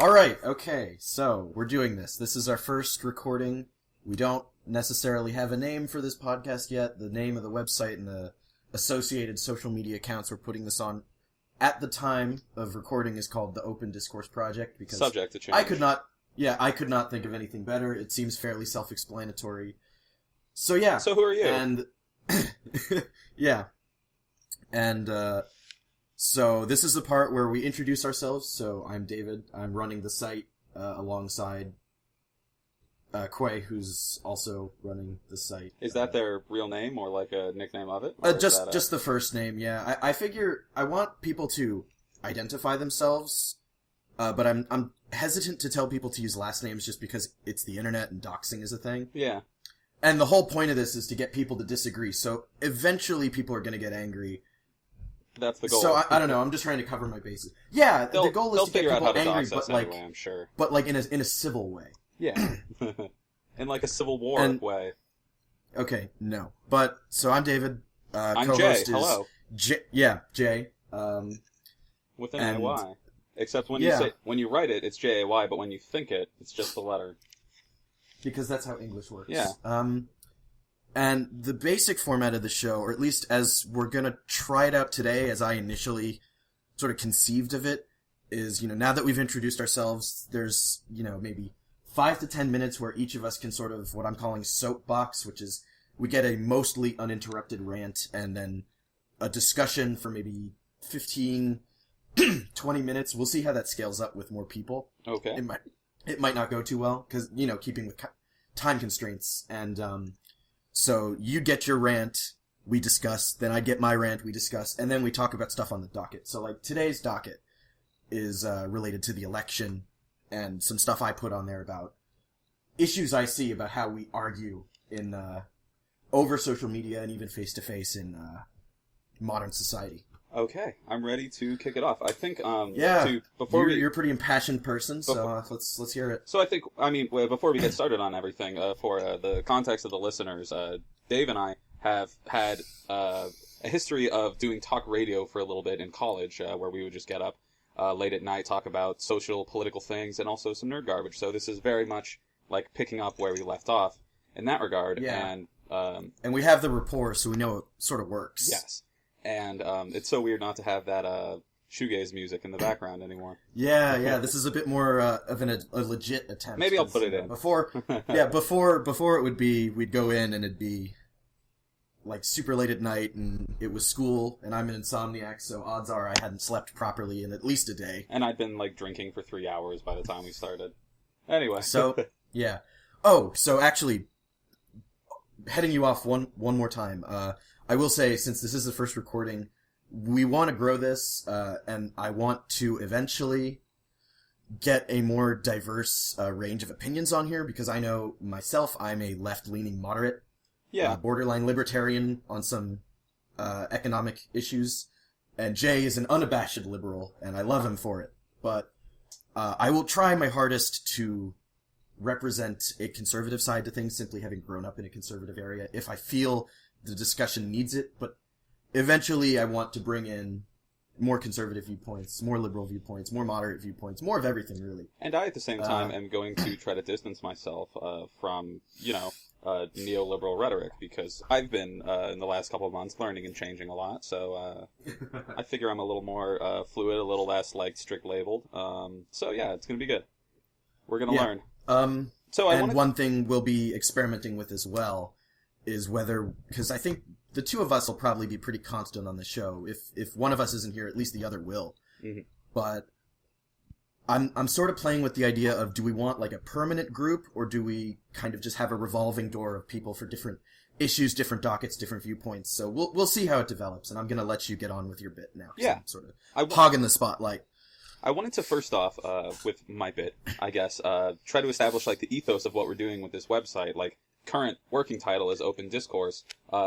Alright, okay, so we're doing this. This is our first recording. We don't necessarily have a name for this podcast yet. The name of the website and the associated social media accounts we're putting this on at the time of recording is called the Open Discourse Project, because subject to change. I could not think of anything better. It seems fairly self-explanatory. So yeah. So who are you? And yeah. And so this is the part where we introduce ourselves. So I'm David. I'm running the site alongside Quay, who's also running the site. Is that their real name or like a nickname of it? Just the first name, yeah. I figure I want people to identify themselves, but I'm hesitant to tell people to use last names just because it's the internet and doxing is a thing. Yeah. And the whole point of this is to get people to disagree, so eventually people are going to get angry. That's the goal. So I don't know, I'm just trying to cover my bases. Yeah, the goal is to get people angry, but like, anyway, I'm sure. But like in a civil way. Yeah. In like a Civil War way. Okay, no. But, so I'm David. I'm co-host Jay, hello. Jay. With an A-Y. Except when you write it, it's J-A-Y, but when you think it, it's just the letter. Because that's how English works. Yeah. And the basic format of the show, or at least as we're gonna try it out today, as I initially sort of conceived of it, is, now that we've introduced ourselves, there's, maybe 5 to 10 minutes where each of us can sort of, what I'm calling soapbox, which is, we get a mostly uninterrupted rant, and then a discussion for maybe 15, 20 minutes. We'll see how that scales up with more people. Okay. It might not go too well, because, keeping with time constraints. And, so you get your rant, we discuss, then I get my rant, we discuss, and then we talk about stuff on the docket. So, like, today's docket is related to the election, and some stuff I put on there about issues I see about how we argue in over social media and even face-to-face in modern society. Okay, I'm ready to kick it off. I think, you're a pretty impassioned person, so let's hear it. So before we get started on everything, for the context of the listeners, Dave and I have had a history of doing talk radio for a little bit in college, where we would just get up late at night, talk about social, political things, and also some nerd garbage. So this is very much like picking up where we left off in that regard. Yeah. And we have the rapport, so we know it sort of works. Yes. And it's so weird not to have that shoegaze music in the background anymore. Yeah, this is a bit more of a legit attempt. Maybe I'll put it in. Before it would be, we'd go in and it'd be like super late at night, and it was school, and I'm an insomniac, so odds are I hadn't slept properly in at least a day. And I'd been like drinking for 3 hours by the time we started. Anyway. So, yeah. Oh, so actually, heading you off one more time, I will say, since this is the first recording, we want to grow this, and I want to eventually get a more diverse range of opinions on here, because I know myself, I'm a left-leaning moderate, borderline libertarian on some economic issues, and Jay is an unabashed liberal, and I love him for it. But I will try my hardest to represent a conservative side to things, simply having grown up in a conservative area, if I feel the discussion needs it. But eventually I want to bring in more conservative viewpoints, more liberal viewpoints, more moderate viewpoints, more of everything, really. And I, at the same time, am going to try to distance myself from, neoliberal rhetoric, because I've been, in the last couple of months, learning and changing a lot, so I figure I'm a little more fluid, a little less, strict labeled. So yeah, it's going to be good. We're going to learn. One thing we'll be experimenting with as well is whether, because I think the two of us will probably be pretty constant on the show. If one of us isn't here, at least the other will. Mm-hmm. But I'm sort of playing with the idea of, do we want like a permanent group, or do we kind of just have a revolving door of people for different issues, different dockets, different viewpoints? So we'll see how it develops, and I'm going to let you get on with your bit now. Yeah. I'm sort of hogging the spotlight. I wanted to first off, with my bit, I guess, try to establish like the ethos of what we're doing with this website. Like, current working title is Open Discourse.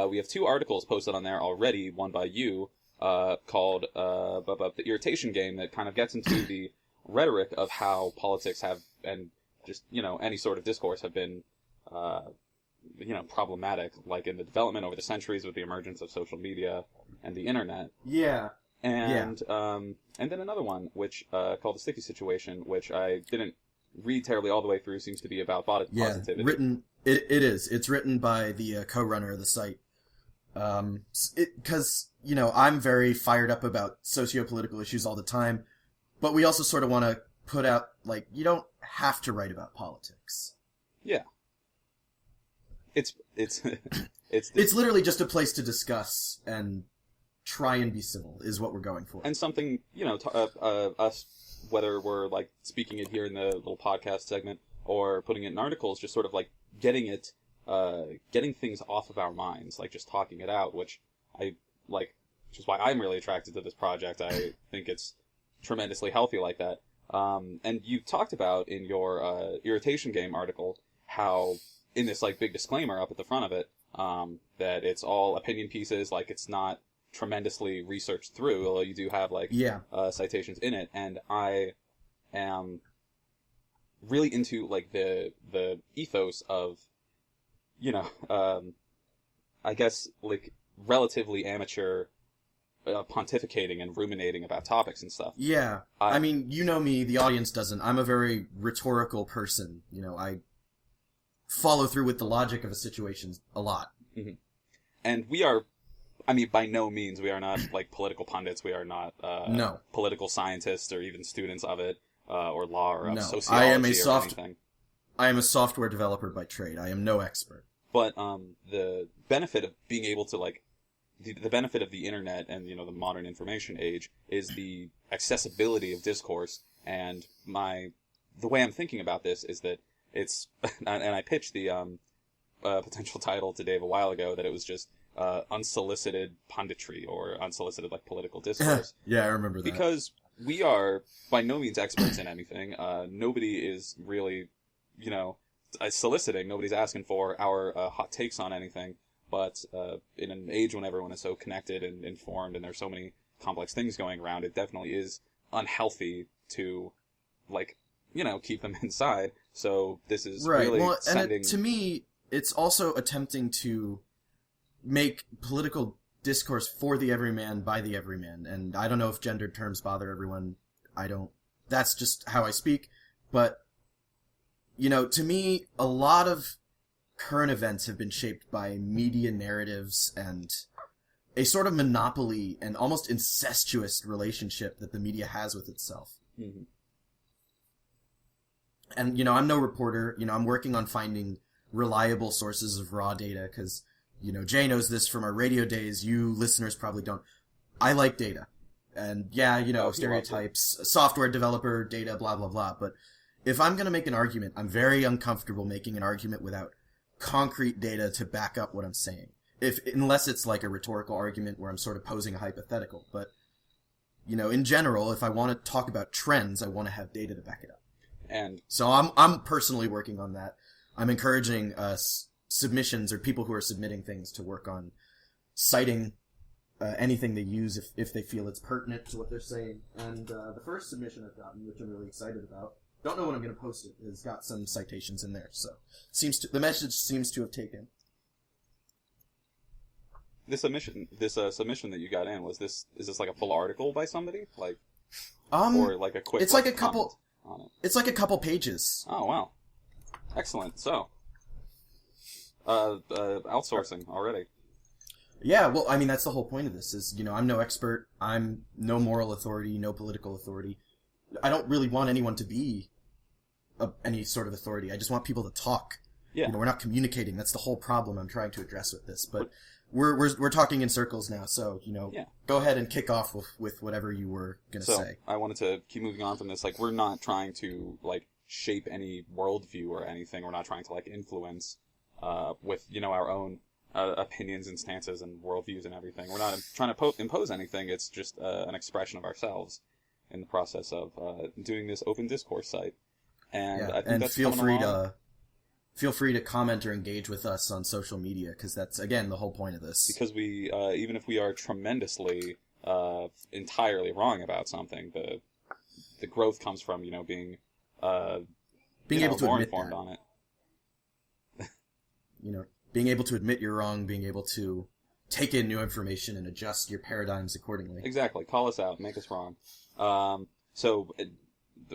We have 2 articles posted on there already, one by you, called about the irritation game, that kind of gets into the rhetoric of how politics have, and just, any sort of discourse have been, problematic, like in the development over the centuries with the emergence of social media and the internet. Yeah. And then another one, which called The Sticky Situation, which I didn't read terribly all the way through, seems to be about positivity. It's written by the co-runner of the site. Because, I'm very fired up about socio-political issues all the time, but we also sort of want to put out, you don't have to write about politics. Yeah. It's literally just a place to discuss and try and be civil is what we're going for. And something, us, whether we're, speaking it here in the little podcast segment or putting it in articles, just sort of, getting things off of our minds, just talking it out, which which is why I'm really attracted to this project. I think it's tremendously healthy like that. And you talked about in your Irritation Game article how, in this big disclaimer up at the front of it, that it's all opinion pieces, it's not tremendously researched through, although you do have citations in it. And I am really into the ethos of, I guess relatively amateur pontificating and ruminating about topics and stuff. Yeah. I mean, me, the audience doesn't. I'm a very rhetorical person. I follow through with the logic of a situation a lot. Mm-hmm. And we are, by no means, we are not political pundits. We are not no. political scientists or even students of it, or law or sociology or anything. I am a software developer by trade. I am no expert. But the benefit of being able to the benefit of the internet and the modern information age is the accessibility of discourse. And the way I'm thinking about this is that it's and I pitched the potential title to Dave a while ago that it was just unsolicited punditry or unsolicited political discourse. Yeah, I remember that. Because we are by no means experts in anything. Nobody is really soliciting. Nobody's asking for our hot takes on anything. But in an age when everyone is so connected and informed and there's so many complex things going around, it definitely is unhealthy to, keep them inside. So this is really sending... And to me, it's also attempting to make political discourse for the everyman by the everyman. And I don't know if gendered terms bother everyone. That's just how I speak. But, to me, a lot of current events have been shaped by media narratives and a sort of monopoly and almost incestuous relationship that the media has with itself. Mm-hmm. And, I'm no reporter. I'm working on finding reliable sources of raw data because, Jay knows this from our radio days. You listeners probably don't. I like data. And, stereotypes, software developer, data, blah, blah, blah. But if I'm going to make an argument, I'm very uncomfortable making an argument without concrete data to back up what I'm saying. Unless it's a rhetorical argument where I'm sort of posing a hypothetical. But, in general, if I want to talk about trends, I want to have data to back it up. And so I'm personally working on that. I'm encouraging submissions or people who are submitting things to work on citing anything they use if they feel it's pertinent to what they're saying. And the first submission I've gotten, which I'm really excited about, don't know when I'm going to post it, has got some citations in there. So the message seems to have taken. This submission that you got in, is this a full article by somebody? Or a quick it's a couple on it? It's a couple pages. Oh, wow. Excellent. So, outsourcing already. Yeah, well, that's the whole point of this is, I'm no expert. I'm no moral authority, no political authority. I don't really want anyone to be any sort of authority. I just want people to talk. Yeah. We're not communicating. That's the whole problem I'm trying to address with this. But we're talking in circles now, so, Go ahead and kick off with whatever you were going to say. I wanted to keep moving on from this. We're not trying to, shape any worldview or anything. We're not trying to, influence with, our own opinions and stances and worldviews and everything. We're not trying to impose anything. It's just an expression of ourselves in the process of doing this open discourse site. And I think that's feel free to comment or engage with us on social media, because that's, again, the whole point of this. Because we, even if we are tremendously, entirely wrong about something, the growth comes from, being able to more admit informed that. on it. Being able to admit you're wrong, being able to take in new information and adjust your paradigms accordingly. Exactly. Call us out. Make us wrong. So,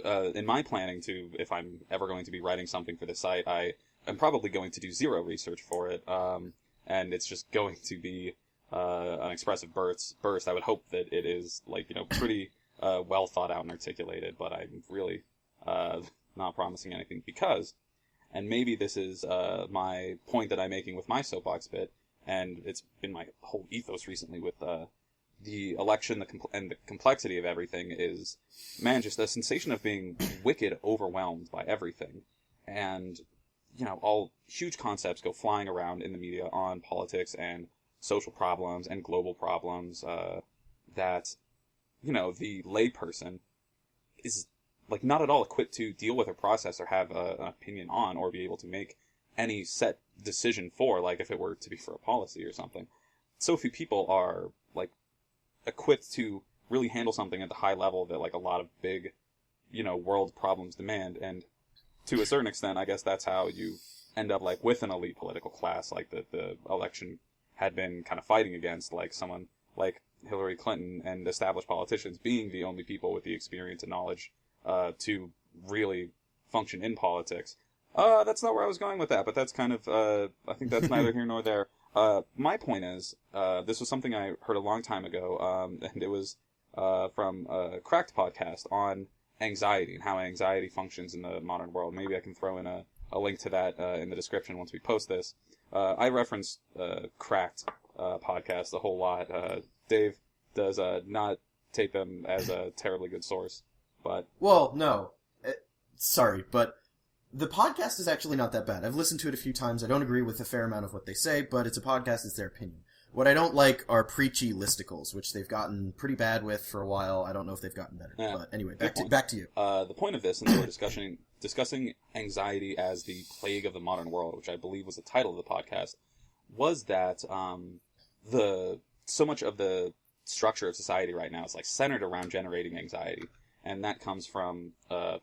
in my planning if I'm ever going to be writing something for the site, I am probably going to do zero research for it. And it's just going to be an expressive burst. I would hope that it is, pretty well thought out and articulated, but I'm really not promising anything because, and maybe this is my point that I'm making with my soapbox bit, and it's been my whole ethos recently with the election and the complexity of everything is, man, just a sensation of being wicked overwhelmed by everything. And, all huge concepts go flying around in the media on politics and social problems and global problems that, the layperson is, not at all equipped to deal with or process or have an opinion on or be able to make any set decision for, if it were to be for a policy or something. So few people are, equipped to really handle something at the high level that, a lot of big, world problems demand. And to a certain extent, I guess that's how you end up, with an elite political class, the election had been kind of fighting against, someone like Hillary Clinton and established politicians being the only people with the experience and knowledge to really function in politics. That's not where I was going with that, but that's kind of, I think that's neither here nor there. My point is, this was something I heard a long time ago, and it was from a Cracked podcast on anxiety and how anxiety functions in the modern world. Maybe I can throw in a link to that in the description once we post this. I referenced Cracked podcast a whole lot. Dave does not take them as a terribly good source, but... Well, no. Sorry, but the podcast is actually not that bad. I've listened to it a few times. I don't agree with a fair amount of what they say, but it's a podcast. It's their opinion. What I don't like are preachy listicles, which they've gotten pretty bad with for a while. I don't know if they've gotten better. Yeah. But anyway, back to you. The point of this, and they were discussing anxiety as the plague of the modern world, which I believe was the title of the podcast, was that so much of the structure of society right now is centered around generating anxiety. And that comes from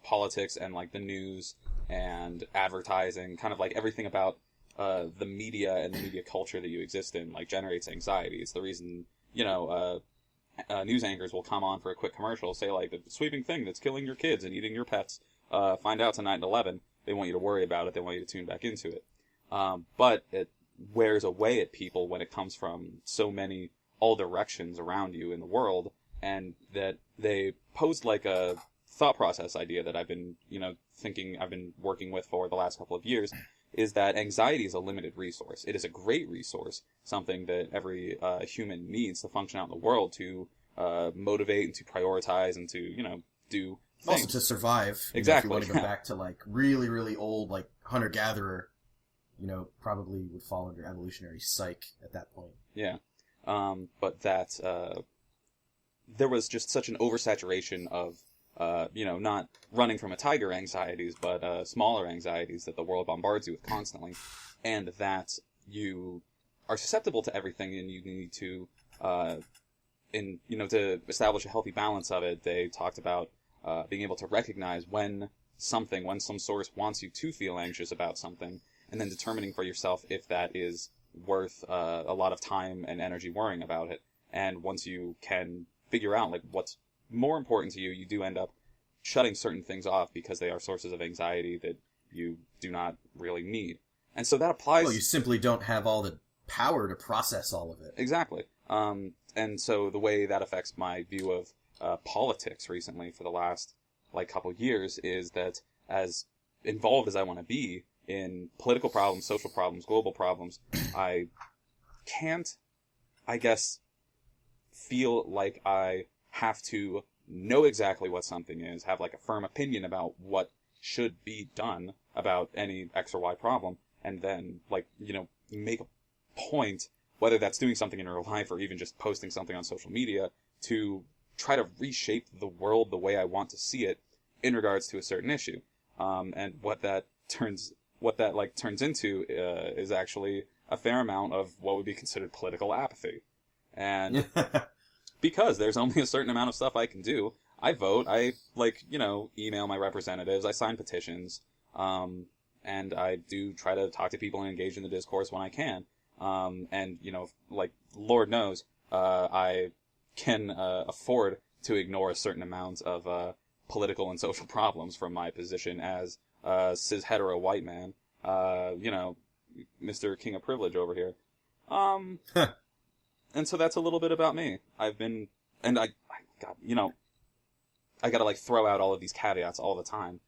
politics and the news and advertising, kind of everything about the media and the media culture that you exist in generates anxiety. It's the reason, news anchors will come on for a quick commercial, say the sweeping thing that's killing your kids and eating your pets. Find out tonight at 11. They want you to worry about it. They want you to tune back into it. But it wears away at people when it comes from so many all directions around you in the world, and that they posed a thought process idea that I've been, I've been working with for the last couple of years, is that anxiety is a limited resource. It is a great resource, something that every human needs to function out in the world to motivate and to prioritize and to, do things. Also to survive. Exactly. If you want to go back to really, really old, hunter-gatherer, probably would fall under evolutionary psych at that point. Yeah. But that there was just such an oversaturation of, not running from a tiger anxieties, but smaller anxieties that the world bombards you with constantly, and that you are susceptible to everything, and you need to, to establish a healthy balance of it. They talked about being able to recognize when some source wants you to feel anxious about something, and then determining for yourself if that is worth a lot of time and energy worrying about it. And once you can figure out what's more important to you, you do end up shutting certain things off because they are sources of anxiety that you do not really need. And so that applies... Well, you simply don't have all the power to process all of it. Exactly. And so the way that affects my view of politics recently for the last couple years is that as involved as I want to be in political problems, social problems, global problems, I can't, I guess, feel like I have to know exactly what something is, have a firm opinion about what should be done about any X or Y problem, and then make a point, whether that's doing something in real life or even just posting something on social media, to try to reshape the world the way I want to see it in regards to a certain issue. And what that turns into is actually a fair amount of what would be considered political apathy. And because there's only a certain amount of stuff I can do, I vote, I, email my representatives, I sign petitions, and I do try to talk to people and engage in the discourse when I can. And, like, Lord knows, I can afford to ignore a certain amount of political and social problems from my position as a cis hetero white man, Mr. King of Privilege over here. And so that's a little bit about me. I gotta like throw out all of these caveats all the time,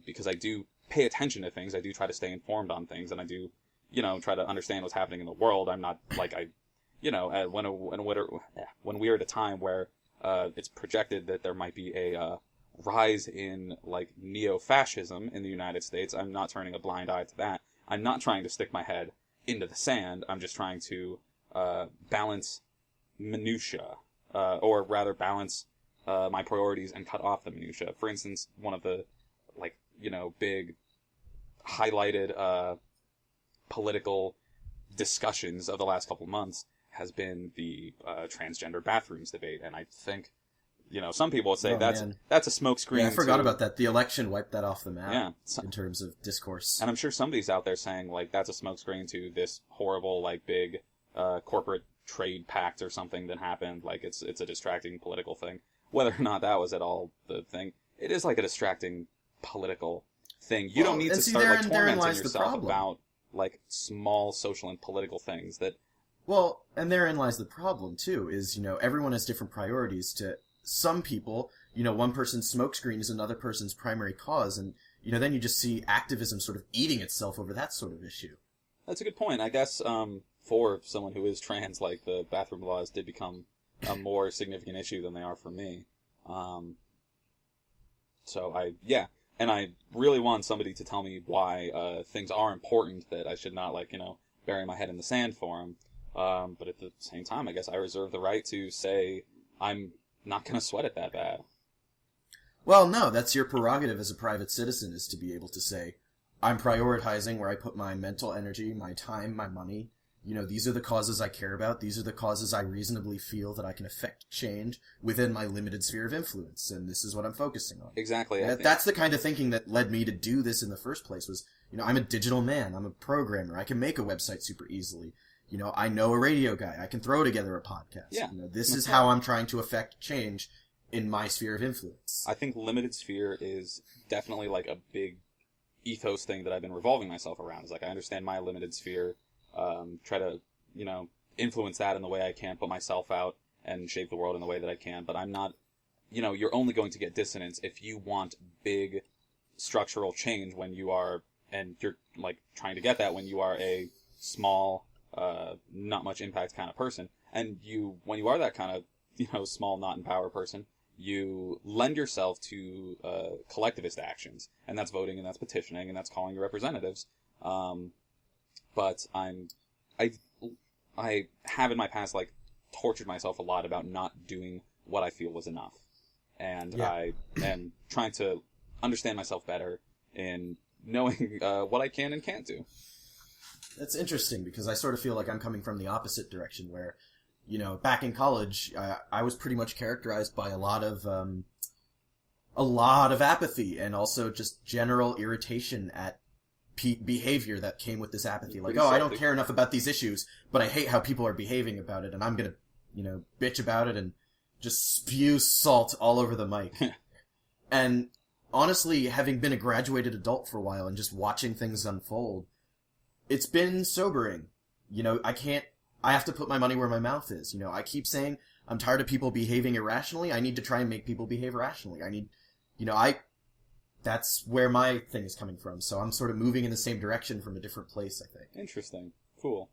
because I do pay attention to things. I do try to stay informed on things, and I do, try to understand what's happening in the world. I'm not like when we are at a time where it's projected that there might be a rise in like neo-fascism in the United States. I'm not turning a blind eye to that. I'm not trying to stick my head into the sand. I'm just trying to balance minutia, or rather balance my priorities and cut off the minutia. For instance, one of the big highlighted political discussions of the last couple months has been the transgender bathrooms debate, and I think some people would say that's a smokescreen. Yeah, I forgot about that. The election wiped that off the map in terms of discourse. And I'm sure somebody's out there saying like that's a smokescreen to this horrible like big corporate trade pact or something that happened. Like it's a distracting political thing. Whether or not that was at all the thing, it is like a distracting political thing. You don't need to start like tormenting yourself about like small social and political things that. Well, and therein lies the problem too. Is everyone has different priorities. To some people, one person's smokescreen is another person's primary cause, and then you just see activism sort of eating itself over that sort of issue. That's a good point. I guess for someone who is trans, like the bathroom laws did become a more significant issue than they are for me. And I really want somebody to tell me why things are important, that I should not bury my head in the sand for them. But at the same time, I guess I reserve the right to say I'm not going to sweat it that bad. Well, no, that's your prerogative as a private citizen, is to be able to say, I'm prioritizing where I put my mental energy, my time, my money. These are the causes I care about. These are the causes I reasonably feel that I can affect change within my limited sphere of influence, and this is what I'm focusing on. Exactly. That's the kind of thinking that led me to do this in the first place was, I'm a digital man. I'm a programmer. I can make a website super easily. I know a radio guy. I can throw together a podcast. Yeah. This is how I'm trying to affect change in my sphere of influence. I think limited sphere is definitely like a big ethos thing that I've been revolving myself around. It's like I understand my limited sphere, try to, influence that in the way I can, put myself out and shape the world in the way that I can. But I'm not, you're only going to get dissonance if you want big structural change when you are, and you're like trying to get that when you are a small, not much impact kind of person. And when you are that kind of, small, not in power person, you lend yourself to collectivist actions, and that's voting, and that's petitioning, and that's calling your representatives. But I have in my past tortured myself a lot about not doing what I feel was enough, and I am trying to understand myself better in knowing what I can and can't do. That's interesting, because I sort of feel like I'm coming from the opposite direction, where, back in college, I was pretty much characterized by a lot of apathy, and also just general irritation at behavior that came with this apathy. Like, I don't care enough about these issues, but I hate how people are behaving about it, and I'm gonna, bitch about it and just spew salt all over the mic. And honestly, having been a graduated adult for a while and just watching things unfold, it's been sobering. I have to put my money where my mouth is. I keep saying I'm tired of people behaving irrationally. I need to try and make people behave rationally. That's where my thing is coming from. So I'm sort of moving in the same direction from a different place, I think. Interesting. Cool.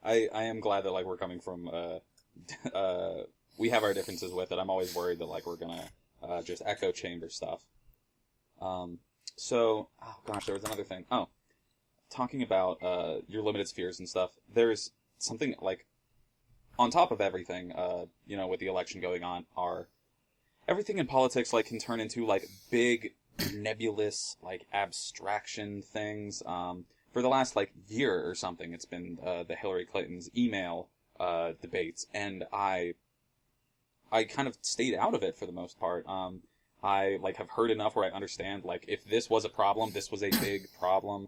I am glad that we're coming from, we have our differences with it. I'm always worried that we're gonna, just echo chamber stuff. So, oh gosh, there was another thing. Oh. Talking about your limited spheres and stuff, there's something on top of everything, with the election going on, everything in politics can turn into big nebulous abstraction things. For the last year or something, it's been the Hillary Clinton's email debates, and I kind of stayed out of it for the most part. I have heard enough where I understand if this was a problem, this was a big problem.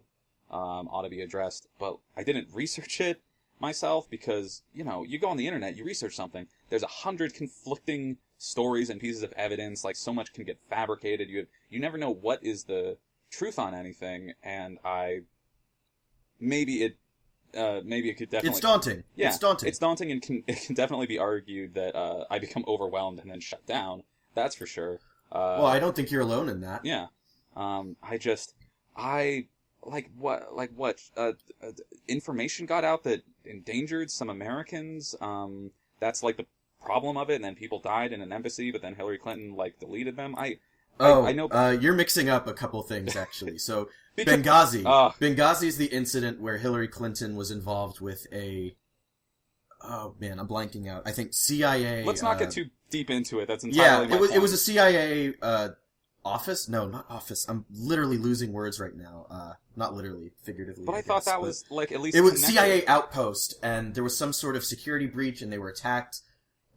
Ought to be addressed, but I didn't research it, myself because, you go on the internet, you research something, there's 100 conflicting stories and pieces of evidence, like so much can get fabricated, you never know what is the truth on anything, and maybe it could definitely... It's daunting. Yeah, it's daunting. It's daunting, and it can definitely be argued that I become overwhelmed and then shut down. That's for sure. Well, I don't think you're alone in that. Yeah. Information got out that endangered some Americans. That's like the problem of it, and then people died in an embassy, but then Hillary Clinton deleted them. I know. You're mixing up a couple things actually. So Benghazi. Benghazi is the incident where Hillary Clinton was involved with a. Oh man, I'm blanking out. I think CIA. Let's not get too deep into it. That's entirely my point. It was a CIA office. No, not office. I'm literally losing words right now. Not literally, figuratively. But I thought that was at least it was CIA outpost, and there was some sort of security breach, and they were attacked,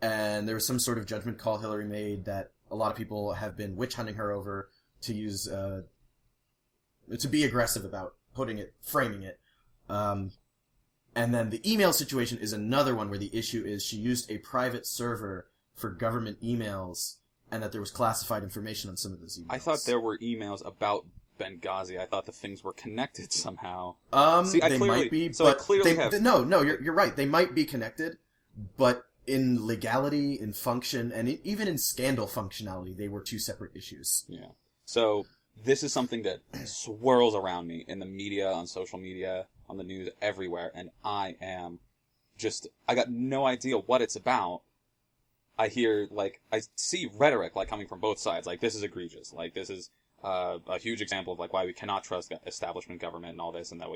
and there was some sort of judgment call Hillary made that a lot of people have been witch hunting her over to use to be aggressive about framing it. And then the email situation is another one where the issue is she used a private server for government emails, and that there was classified information on some of those emails. I thought there were emails about Benghazi. I thought the things were connected somehow. They might be, No, you're right. They might be connected, but in legality, in function, and even in scandal functionality, they were two separate issues. Yeah. So this is something that swirls around me in the media, on social media, on the news, everywhere, and I got no idea what it's about. I see rhetoric, coming from both sides, this is egregious, this is a huge example of, why we cannot trust establishment government and all this, and that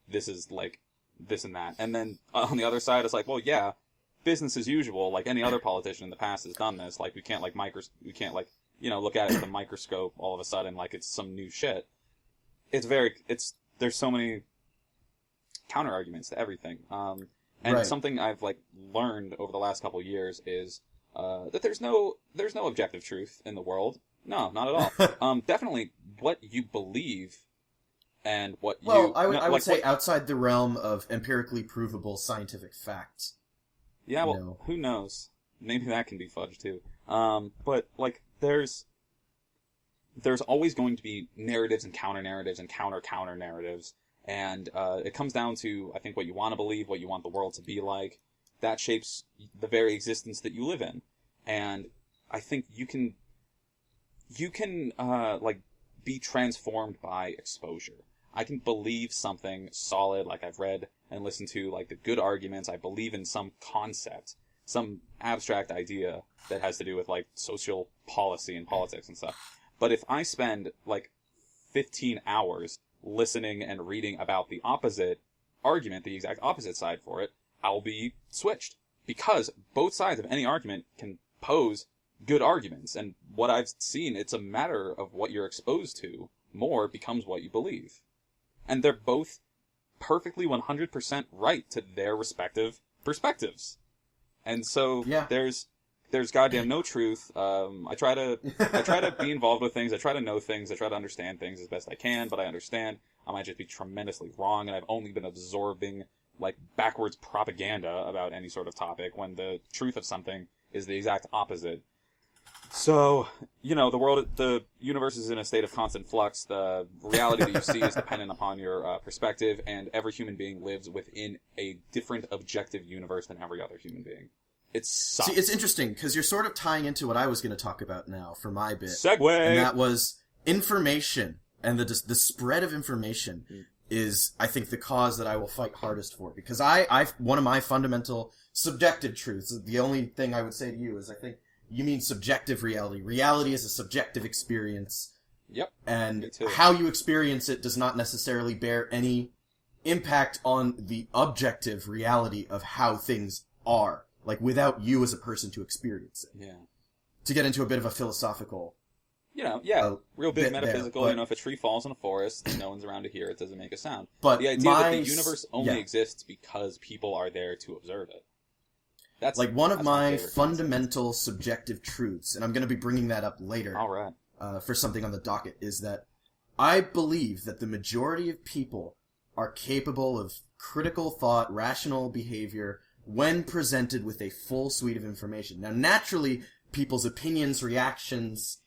this is, this and that. And then, on the other side, it's well, yeah, business as usual, any other politician in the past has done this, we can't, look at it with a microscope all of a sudden, it's some new shit. There's so many counter-arguments to everything. And something I've, learned over the last couple of years is, that there's no objective truth in the world. No, not at all. Definitely what you believe and what you... Well, I would say outside the realm of empirically provable scientific fact. Yeah, well, who knows? Maybe that can be fudged too. But, there's always going to be narratives and counter-narratives and counter-counter-narratives. And it comes down to, I think, what you want to believe, what you want the world to be like. That shapes the very existence that you live in. And I think you can be transformed by exposure. I can believe something solid, I've read and listened to, the good arguments. I believe in some concept, some abstract idea that has to do with, social policy and politics and stuff. But if I spend, 15 hours listening and reading about the opposite argument, the exact opposite side for it, I'll be switched. Because both sides of any argument can pose good arguments. And what I've seen, it's a matter of what you're exposed to more becomes what you believe. And they're both perfectly 100% right to their respective perspectives. And so there's goddamn no truth. I try to be involved with things. I try to know things. I try to understand things as best I can, but I understand I might just be tremendously wrong, and I've only been absorbing backwards propaganda about any sort of topic when the truth of something is the exact opposite. So, the universe is in a state of constant flux. The reality that you see is dependent upon your perspective, and every human being lives within a different objective universe than every other human being. It sucks. See, it's interesting, because you're sort of tying into what I was going to talk about now for my bit. Segue! And that was information, and the spread of information is, I think, the cause that I will fight hardest for. Because one of my fundamental subjective truths, the only thing I would say to you is, I think, you mean subjective reality. Reality is a subjective experience. Yep. And how you experience it does not necessarily bear any impact on the objective reality of how things are. Without you as a person to experience it. Yeah. To get into a bit of a philosophical... real big metaphysical. There, but, if a tree falls in a forest and no one's around to hear it, doesn't make a sound. But the idea that the universe only exists because people are there to observe it. That's one of my fundamental subjective truths, and I'm going to be bringing that up later. All right. For something on the docket, is that I believe that the majority of people are capable of critical thought, rational behavior, when presented with a full suite of information. Now, naturally, people's opinions, reactions,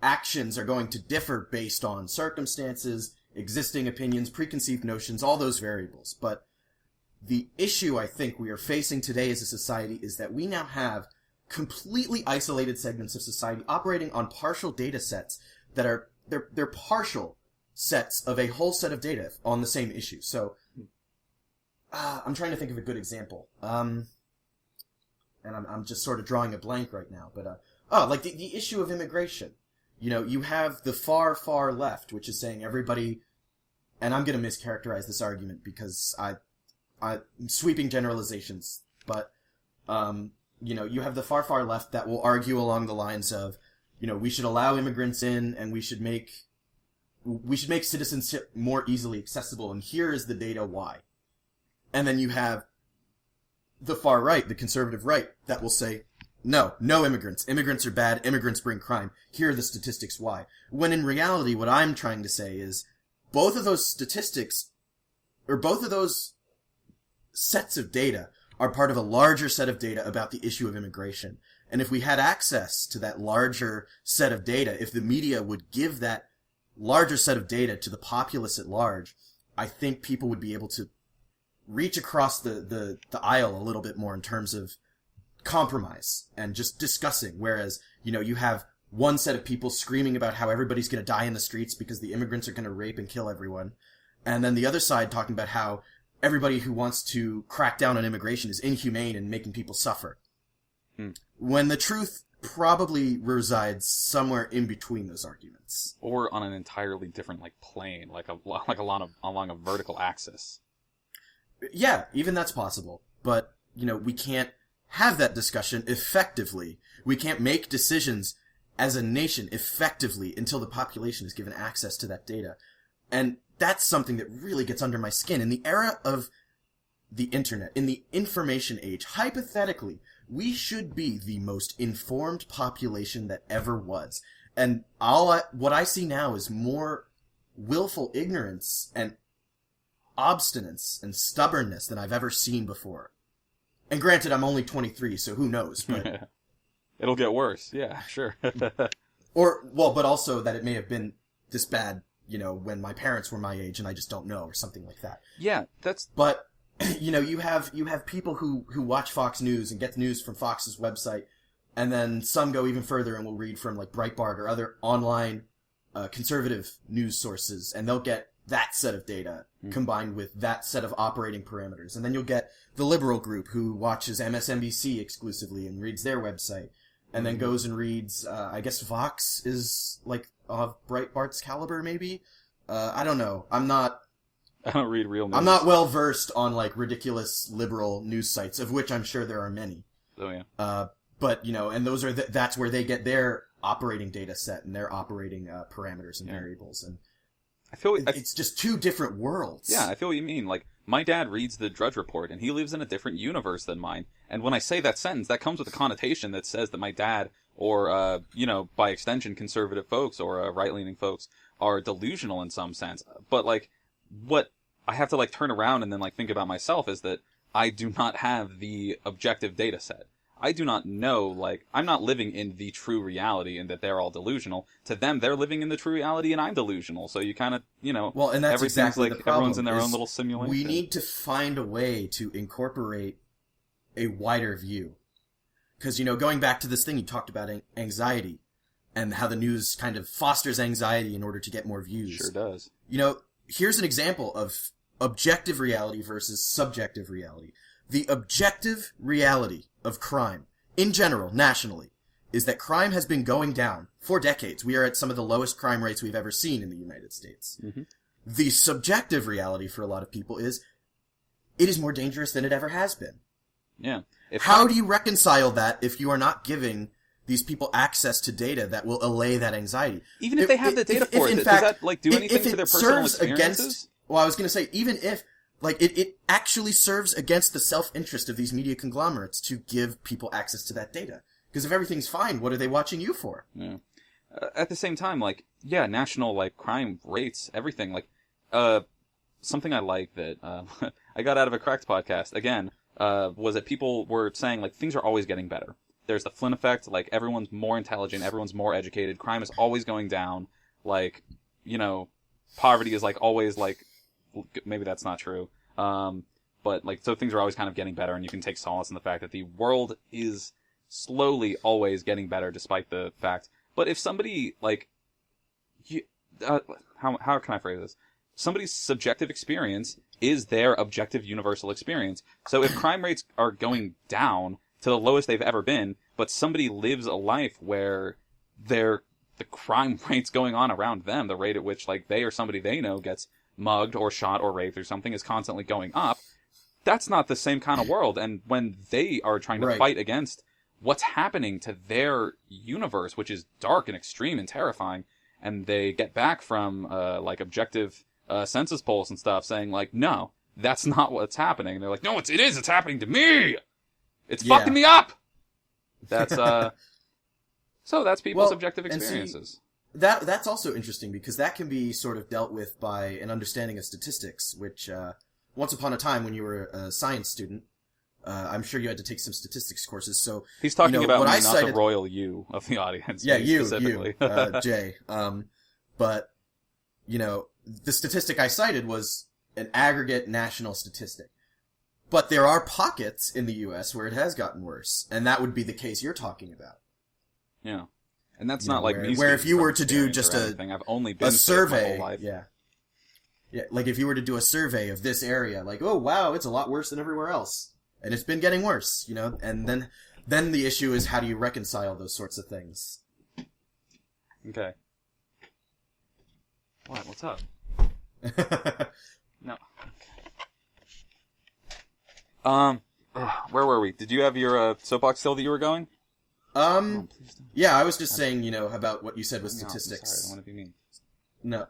actions are going to differ based on circumstances, existing opinions, preconceived notions, all those variables. But the issue I think we are facing today as a society is that we now have completely isolated segments of society operating on partial data sets that are, they're partial sets of a whole set of data on the same issue. So, I'm trying to think of a good example. And I'm just sort of drawing a blank right now, but, like the issue of immigration. You know, you have the far, far left, which is saying everybody, and I'm going to mischaracterize this argument because I'm sweeping generalizations, but, you know, you have the far, far left that will argue along the lines of, you know, we should allow immigrants in and we should make citizenship more easily accessible, and here is the data why. And then you have the far right, the conservative right, that will say, no immigrants. Immigrants are bad. Immigrants bring crime. Here are the statistics why. When in reality, what I'm trying to say is, both of those statistics, or both of those sets of data, are part of a larger set of data about the issue of immigration. And if we had access to that larger set of data, if the media would give that larger set of data to the populace at large, I think people would be able to reach across the aisle a little bit more in terms of compromise and just discussing. Whereas, you know, you have one set of people screaming about how everybody's going to die in the streets because the immigrants are going to rape and kill everyone. And then the other side talking about how everybody who wants to crack down on immigration is inhumane and making people suffer. When the truth probably resides somewhere in between those arguments. Or on an entirely different, like, plane, along a vertical axis. Yeah, even that's possible. But, you know, we can't have that discussion effectively. We can't make decisions as a nation effectively until the population is given access to that data. And that's something that really gets under my skin. In the era of the internet, in the information age, hypothetically, we should be the most informed population that ever was. And what I see now is more willful ignorance and obstinance and stubbornness than I've ever seen before. And granted, I'm only 23, so who knows, but... It'll get worse, yeah, sure. But also that it may have been this bad, you know, when my parents were my age and I just don't know, or something like that. Yeah, that's... But, you know, you have people who watch Fox News and get the news from Fox's website, and then some go even further and will read from, like, Breitbart or other online conservative news sources, and they'll get that set of data combined with that set of operating parameters. And then you'll get the liberal group who watches MSNBC exclusively and reads their website, and then goes and reads, I guess Vox is, like, Breitbart's caliber, maybe? I don't know. I don't read real news. I'm not well versed on, like, ridiculous liberal news sites, of which I'm sure there are many. Oh, yeah. But, you know, and those are that's where they get their operating data set and their operating parameters and variables. And I feel it's just two different worlds. Yeah, I feel what you mean. Like, my dad reads the Drudge Report, and he lives in a different universe than mine. And when I say that sentence, that comes with a connotation that says that my dad, or, you know, by extension, conservative folks or right-leaning folks are delusional in some sense. But, like, what I have to, like, turn around and then, like, think about myself is that I do not have the objective data set. I do not know, like, I'm not living in the true reality and that they're all delusional. To them, they're living in the true reality and I'm delusional. So you kind of, you know, well, and that's exactly like the problem. Everyone's in their own little simulation. We need to find a way to incorporate a wider view. Because, you know, going back to this thing you talked about, anxiety, and how the news kind of fosters anxiety in order to get more views. Sure does. You know, here's an example of objective reality versus subjective reality. The objective reality of crime, in general, nationally, is that crime has been going down for decades. We are at some of the lowest crime rates we've ever seen in the United States. Mm-hmm. The subjective reality for a lot of people is it is more dangerous than it ever has been. Yeah. How do you reconcile that if you are not giving these people access to data that will allay that anxiety? Even if they have the data for it, does that, like, do anything to their personal experiences? Well, I was going to say, even if, like, it actually serves against the self-interest of these media conglomerates to give people access to that data. Because if everything's fine, what are they watching you for? Yeah. At the same time, like, yeah, national, like, crime rates, everything, like, something I like that I got out of a Cracked podcast, again, was that people were saying, like, things are always getting better. There's the Flynn effect, like, everyone's more intelligent, everyone's more educated, crime is always going down, like, you know, poverty is, like, always, like, maybe that's not true, but, like, so things are always kind of getting better, and you can take solace in the fact that the world is slowly always getting better, despite the fact. But if somebody, like, how can I phrase this? Somebody's subjective experience is their objective universal experience. So if crime rates are going down to the lowest they've ever been, but somebody lives a life where the crime rate's going on around them, the rate at which, like, they or somebody they know gets mugged or shot or raped or something is constantly going up, that's not the same kind of world. And when they are trying to fight against what's happening to their universe, which is dark and extreme and terrifying, and they get back from, like, objective census polls and stuff saying, like, no, that's not what's happening. And they're like, no, it is, it's happening to me! It's fucking me up! That's, so that's people's subjective experiences. That's also interesting, because that can be sort of dealt with by an understanding of statistics, which, once upon a time when you were a science student, I'm sure you had to take some statistics courses, so... He's talking about me, not the royal you of the audience. Yeah, you, Jay. But, you know, the statistic I cited was an aggregate national statistic. But there are pockets in the U.S. where it has gotten worse, and that would be the case you're talking about. Yeah. And that's not like me. Where if you were to do just I've only been a survey, my whole life. Yeah, like if you were to do a survey of this area, like, oh wow, it's a lot worse than everywhere else. And it's been getting worse, you know? And then the issue is, how do you reconcile those sorts of things? Okay. What? What's up? No. Where were we? Did you have your soapbox still that you were going? Yeah, I was just saying, you know, about what you said with statistics. Sorry, I don't want to be mean. No.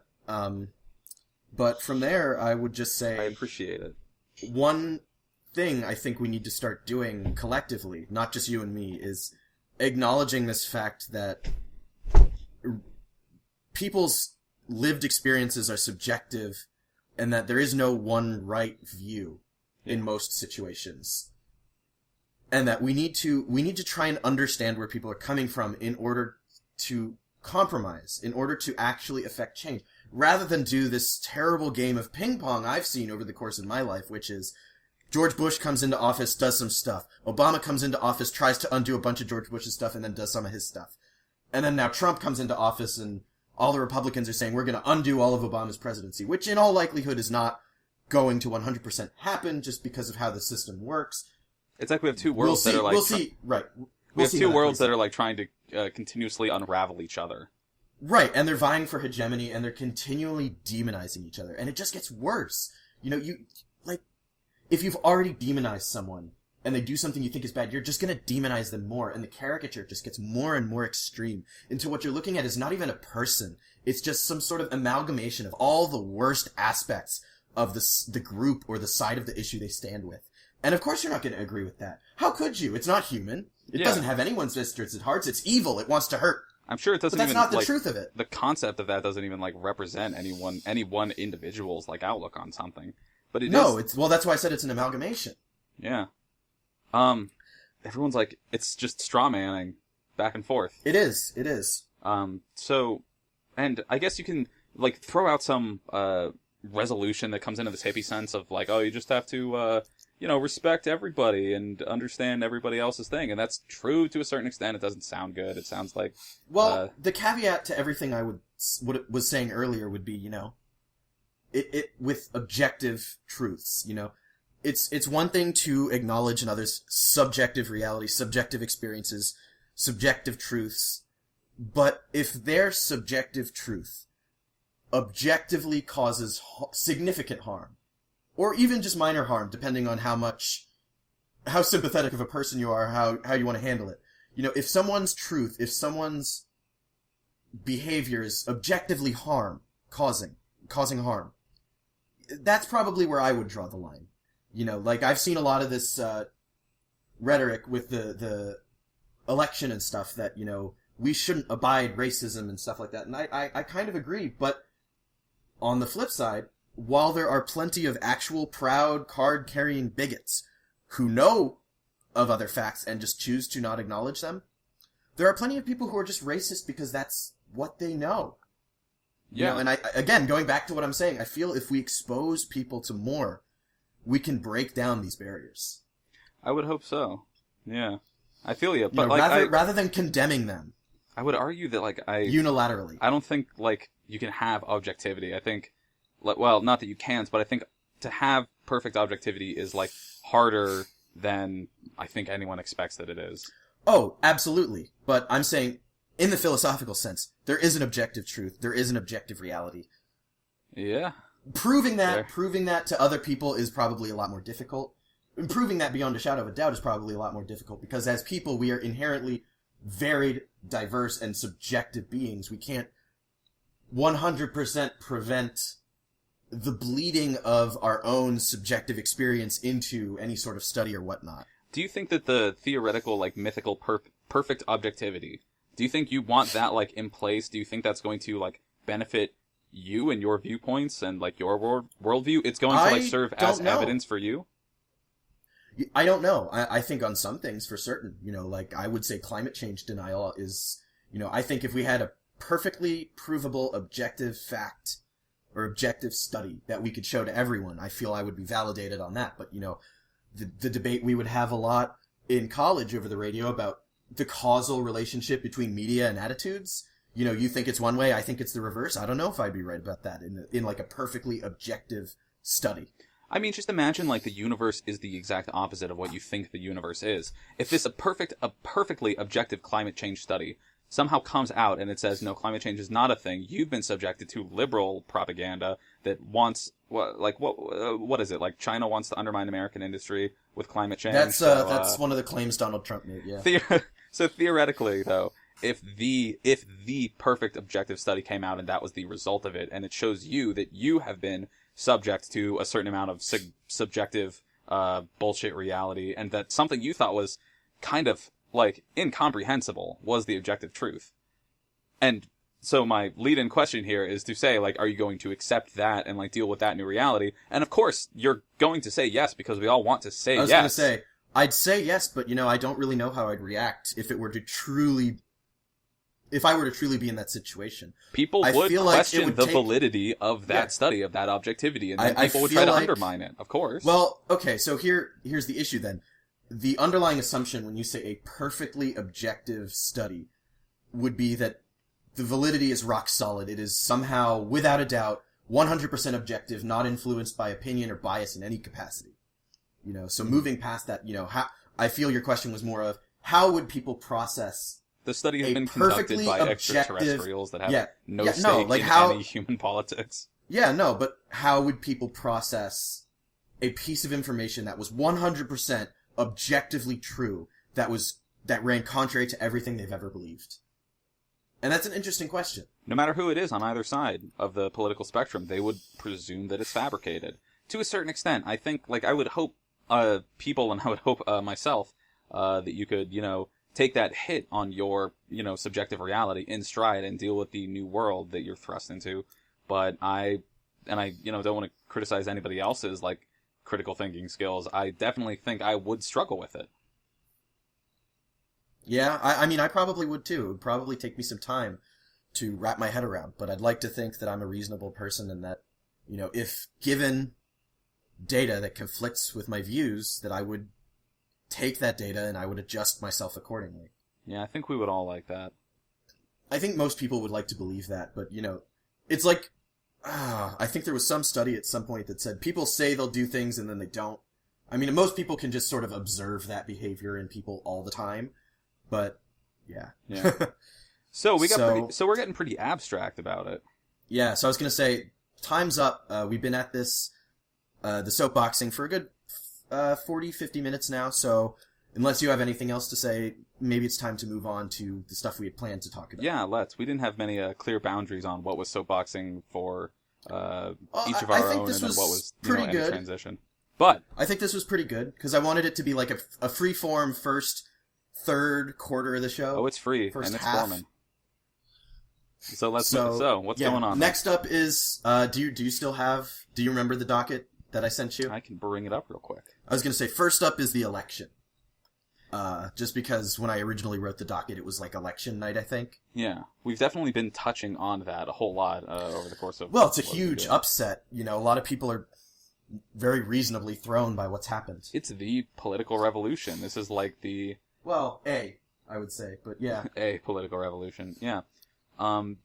But from there, I would just say... I appreciate it. One thing I think we need to start doing collectively, not just you and me, is acknowledging this fact that people's lived experiences are subjective, and that there is no one right view in most situations. And that we need to try and understand where people are coming from in order to compromise, in order to actually affect change, rather than do this terrible game of ping pong I've seen over the course of my life, which is George Bush comes into office, does some stuff. Obama comes into office, tries to undo a bunch of George Bush's stuff, and then does some of his stuff. And then now Trump comes into office, and all the Republicans are saying, we're going to undo all of Obama's presidency, which in all likelihood is not going to 100% happen just because of how the system works. It's like we have two worlds that are like... We have two worlds that are like trying to continuously unravel each other. Right, and they're vying for hegemony, and they're continually demonizing each other. And it just gets worse. You know, if you've already demonized someone, and they do something you think is bad, you're just gonna demonize them more, and the caricature just gets more and more extreme, until what you're looking at is not even a person. It's just some sort of amalgamation of all the worst aspects of the group or the side of the issue they stand with. And of course you're not gonna agree with that. How could you? It's not human. It doesn't have anyone's interests at heart. It's evil. It wants to hurt. I'm sure it doesn't but that's even, not the like, truth of it. The concept of that doesn't even, like, represent any one individual's, like, outlook on something. But well, that's why I said it's an amalgamation. Yeah. Everyone's like, it's just straw manning back and forth. It is. So, and I guess you can, like, throw out some, resolution that comes into this hippie sense of, like, oh, you just have to, respect everybody and understand everybody else's thing. And that's true to a certain extent. It doesn't sound good. It sounds like... Well, the caveat to everything I was saying earlier would be, it with objective truths, It's one thing to acknowledge another's subjective reality, subjective experiences, subjective truths, but if their subjective truth objectively causes significant harm, or even just minor harm, depending on how sympathetic of a person you are, how you want to handle it. If someone's truth, if someone's behavior is objectively causing harm, that's probably where I would draw the line. Like I've seen a lot of this, rhetoric with the election and stuff that, we shouldn't abide racism and stuff like that. And I kind of agree, but on the flip side, while there are plenty of actual proud card-carrying bigots who know of other facts and just choose to not acknowledge them, there are plenty of people who are just racist because that's what they know. Yeah. You know, and again, going back to what I'm saying, I feel if we expose people to more, we can break down these barriers. I would hope so. Yeah. I feel you, but you know, like rather than condemning them. I would argue that like unilaterally. I don't think like you can have objectivity. I think, well, not that you can't, but I think to have perfect objectivity is like harder than I think anyone expects that it is. Oh, absolutely. But I'm saying, in the philosophical sense, there is an objective truth. There is an objective reality. Yeah. Proving that to other people is probably a lot more difficult. And proving that beyond a shadow of a doubt is probably a lot more difficult because as people, we are inherently varied, diverse, and subjective beings. We can't 100% prevent the bleeding of our own subjective experience into any sort of study or whatnot. Do you think that the theoretical, like, mythical perfect objectivity, do you think you want that, like, in place? Do you think that's going to, like, benefit you and your viewpoints and, like, your worldview? It's going to, like, serve as evidence for you? I don't know. I think on some things for certain, you know, like I would say climate change denial is, you know, I think if we had a perfectly provable objective fact or objective study that we could show to everyone, I feel I would be validated on that. But, you know, the debate we would have a lot in college over the radio about the causal relationship between media and attitudes. You know, you think it's one way, I think it's the reverse. I don't know if I'd be right about that in like a perfectly objective study. I mean, just imagine, like, the universe is the exact opposite of what you think the universe is. If this a perfectly objective climate change study somehow comes out and it says, no, climate change is not a thing, you've been subjected to liberal propaganda that wants, what is it? Like, China wants to undermine American industry with climate change? That's one of the claims Donald Trump made, yeah. So theoretically, though, if the perfect objective study came out and that was the result of it, and it shows you that you have been subject to a certain amount of subjective bullshit reality, and that something you thought was kind of, like, incomprehensible was the objective truth. And so my lead-in question here is to say, like, are you going to accept that and, like, deal with that new reality? And of course, you're going to say yes, because we all want to say yes. I was going to say, I'd say yes, but, you know, I don't really know how I'd react if I were to truly be in that situation. People would question the validity of that study, of that objectivity, and then people would try to undermine it, of course. Well, okay, so here's the issue then. The underlying assumption when you say a perfectly objective study would be that the validity is rock solid. It is somehow, without a doubt, 100% objective, not influenced by opinion or bias in any capacity. You know, so moving past that, you know, I feel your question was more of, how would people process the study has been conducted by extraterrestrials that have no stake in any human politics. Yeah, no, but how would people process a piece of information that was 100% objectively true, that ran contrary to everything they've ever believed? And that's an interesting question. No matter who it is on either side of the political spectrum, they would presume that it's fabricated. To a certain extent, I think, like, I would hope people, and I would hope myself, that you could, you know, take that hit on your, you know, subjective reality in stride and deal with the new world that you're thrust into. But I, you know, don't want to criticize anybody else's, like, critical thinking skills. I definitely think I would struggle with it. Yeah, I mean, I probably would too. It would probably take me some time to wrap my head around, but I'd like to think that I'm a reasonable person and that, you know, if given data that conflicts with my views, that I would take that data and I would adjust myself accordingly. Yeah, I think we would all like that. I think most people would like to believe that, but, you know, it's like, I think there was some study at some point that said people say they'll do things and then they don't. I mean, most people can just sort of observe that behavior in people all the time, but yeah. So we're getting pretty abstract about it. Yeah, so I was going to say, time's up. We've been at this, the soapboxing for a good 40, 50 minutes now, so unless you have anything else to say, maybe it's time to move on to the stuff we had planned to talk about. Yeah, let's. We didn't have many clear boundaries on what was soapboxing for each of our own, and then what was, you know, any transition. But I think this was pretty good, because I wanted it to be like a free-form third quarter of the show. Oh, it's free, first and it's half. forming. So what's going on? Next up is do you remember the docket that I sent you? I can bring it up real quick. I was going to say first up is the election. Just because when I originally wrote the docket, it was like election night, I think. Yeah, we've definitely been touching on that a whole lot over the course of. Well, it's a huge upset. You know, a lot of people are very reasonably thrown by what's happened. It's the political revolution. This is like I would say, but yeah. A political revolution, yeah.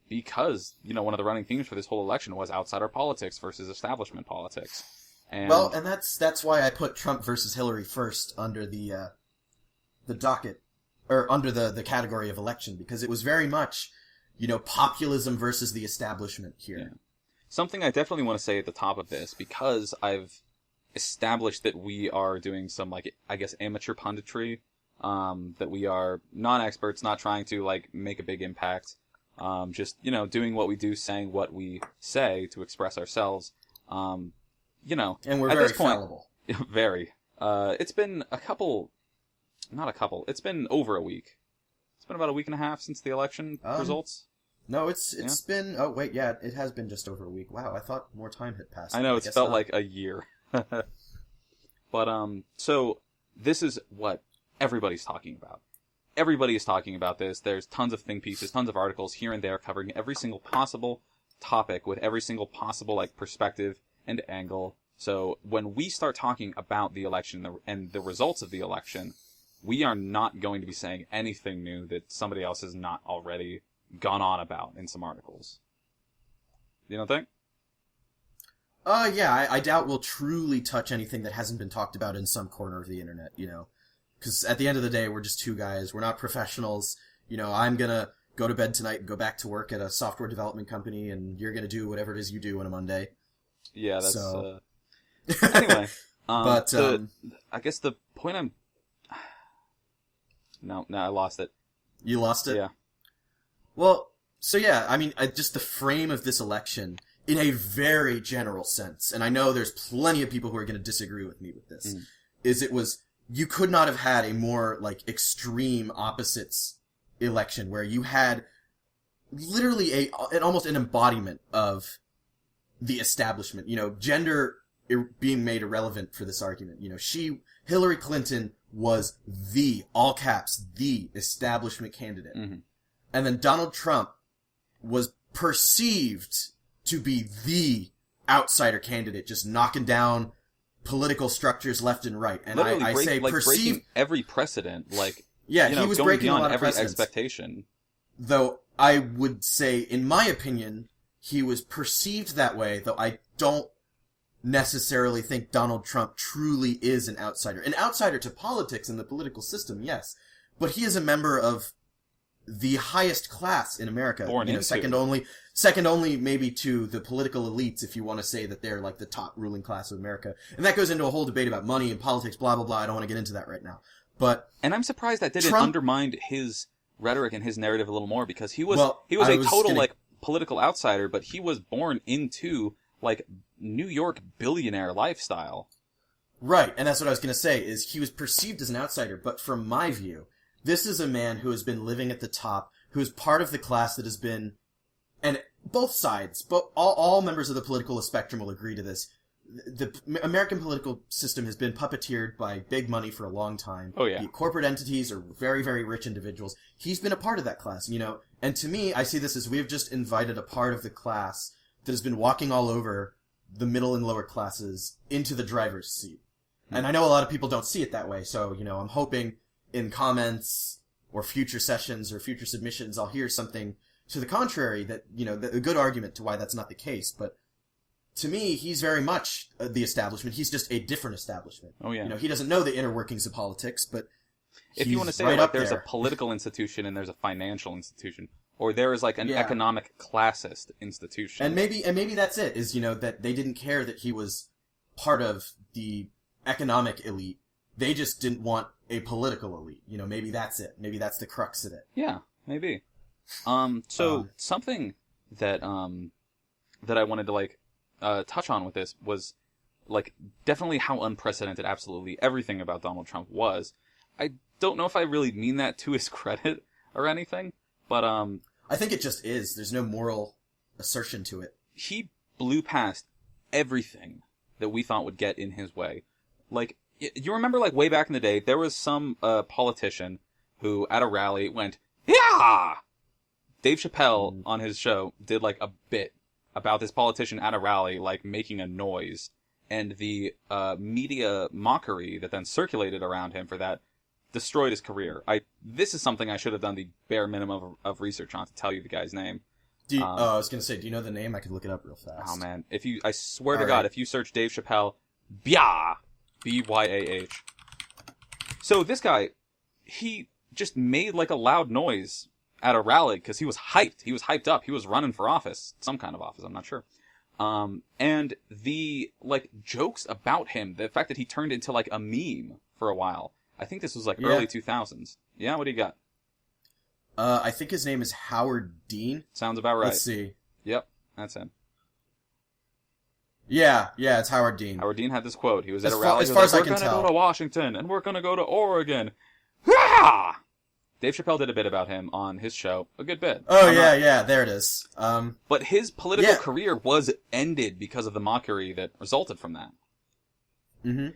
Because, one of the running themes for this whole election was outsider politics versus establishment politics. And that's why I put Trump versus Hillary first under the docket, or under the category of election, because it was very much, populism versus the establishment here. Yeah. Something I definitely want to say at the top of this, because I've established that we are doing some, amateur punditry, that we are non-experts, not trying to, make a big impact, just, doing what we do, saying what we say to express ourselves, And we're very fallible. Very. It's been it's been over a week. It's been about a week and a half since the election results. No, it's been, it has been just over a week. Wow, I thought more time had passed. I know, it's felt like a year. But, so, this is what everybody's talking about. Everybody is talking about this. There's tons of think pieces, tons of articles here and there covering every single possible topic with every single possible, perspective and angle. So, when we start talking about the election and the results of the election, we are not going to be saying anything new that somebody else has not already gone on about in some articles. You don't think? I doubt we'll truly touch anything that hasn't been talked about in some corner of the internet, Because at the end of the day, we're just two guys. We're not professionals. I'm gonna go to bed tonight and go back to work at a software development company, and you're gonna do whatever it is you do on a Monday. Yeah, that's... So... Anyway. But, I guess the point No, I lost it. You lost it? Yeah. Well, so yeah, just the frame of this election, in a very general sense, and I know there's plenty of people who are going to disagree with me with this, you could not have had a more, extreme opposites election, where you had literally almost an embodiment of the establishment, gender being made irrelevant for this argument. Hillary Clinton was all caps, the establishment candidate. Mm-hmm. And then Donald Trump was perceived to be the outsider candidate, just knocking down political structures left and right. And I say breaking every precedent, he was going breaking beyond a lot of every precedents. expectation. Though I would say, in my opinion, he was perceived that way, though I don't necessarily think Donald Trump truly is an outsider. An outsider to politics and the political system, yes. But he is a member of the highest class in America. Second only maybe to the political elites, if you want to say that they're the top ruling class of America. And that goes into a whole debate about money and politics, blah, blah, blah. I don't want to get into that right now. And I'm surprised that didn't undermine his rhetoric and his narrative a little more, because he was a total political outsider, but he was born into New York billionaire lifestyle. Right, and that's what I was going to say, is he was perceived as an outsider, but from my view, this is a man who has been living at the top, who is part of the class that has been, and both sides, all members of the political spectrum will agree to this, the American political system has been puppeteered by big money for a long time. Oh, yeah. The corporate entities are very, very rich individuals. He's been a part of that class, and to me, I see this as we've just invited a part of the class that has been walking all over the middle and lower classes into the driver's seat. And I know a lot of people don't see it that way, so, I'm hoping in comments or future sessions or future submissions I'll hear something to the contrary that, a good argument to why that's not the case. But to me, he's very much the establishment. He's just a different establishment. Oh, yeah. He doesn't know the inner workings of politics, but if you want to say there's a political institution and there's a financial institution, or there is an economic classist institution. And maybe that's it, is, that they didn't care that he was part of the economic elite. They just didn't want a political elite. Maybe that's it. Maybe that's the crux of it. Yeah, maybe. Something that I wanted to touch on with this was definitely how unprecedented absolutely everything about Donald Trump was. I don't know if I really mean that to his credit or anything, but I think it just is. There's no moral assertion to it. He blew past everything that we thought would get in his way. Like, you remember, like, way back in the day, there was some politician who, at a rally, went, yeah! Dave Chappelle, on his show, did, like, a bit about this politician at a rally, like, making a noise. And the media mockery that then circulated around him for that destroyed his career. This is something I should have done the bare minimum of research on to tell you the guy's name. I was going to say, do you know the name? I could look it up real fast. Oh, man. I swear to God, if you search Dave Chappelle, Byah! B-Y-A-H. So this guy, he just made like a loud noise at a rally because he was hyped. He was hyped up. He was running for office. Some kind of office, I'm not sure. And the, like, jokes about him, the fact that he turned into, like, a meme for a while. I think this was, like, early 2000s. Yeah, what do you got? I think his name is Howard Dean. Sounds about right. Let's see. Yep, that's him. Yeah, it's Howard Dean. Howard Dean had this quote. He was at a rally. As far as I can tell. We're going to go to Washington, and we're going to go to Oregon. Ah! Dave Chappelle did a bit about him on his show. A good bit. Oh, yeah, there it is. But his political career was ended because of the mockery that resulted from that. Mm-hmm.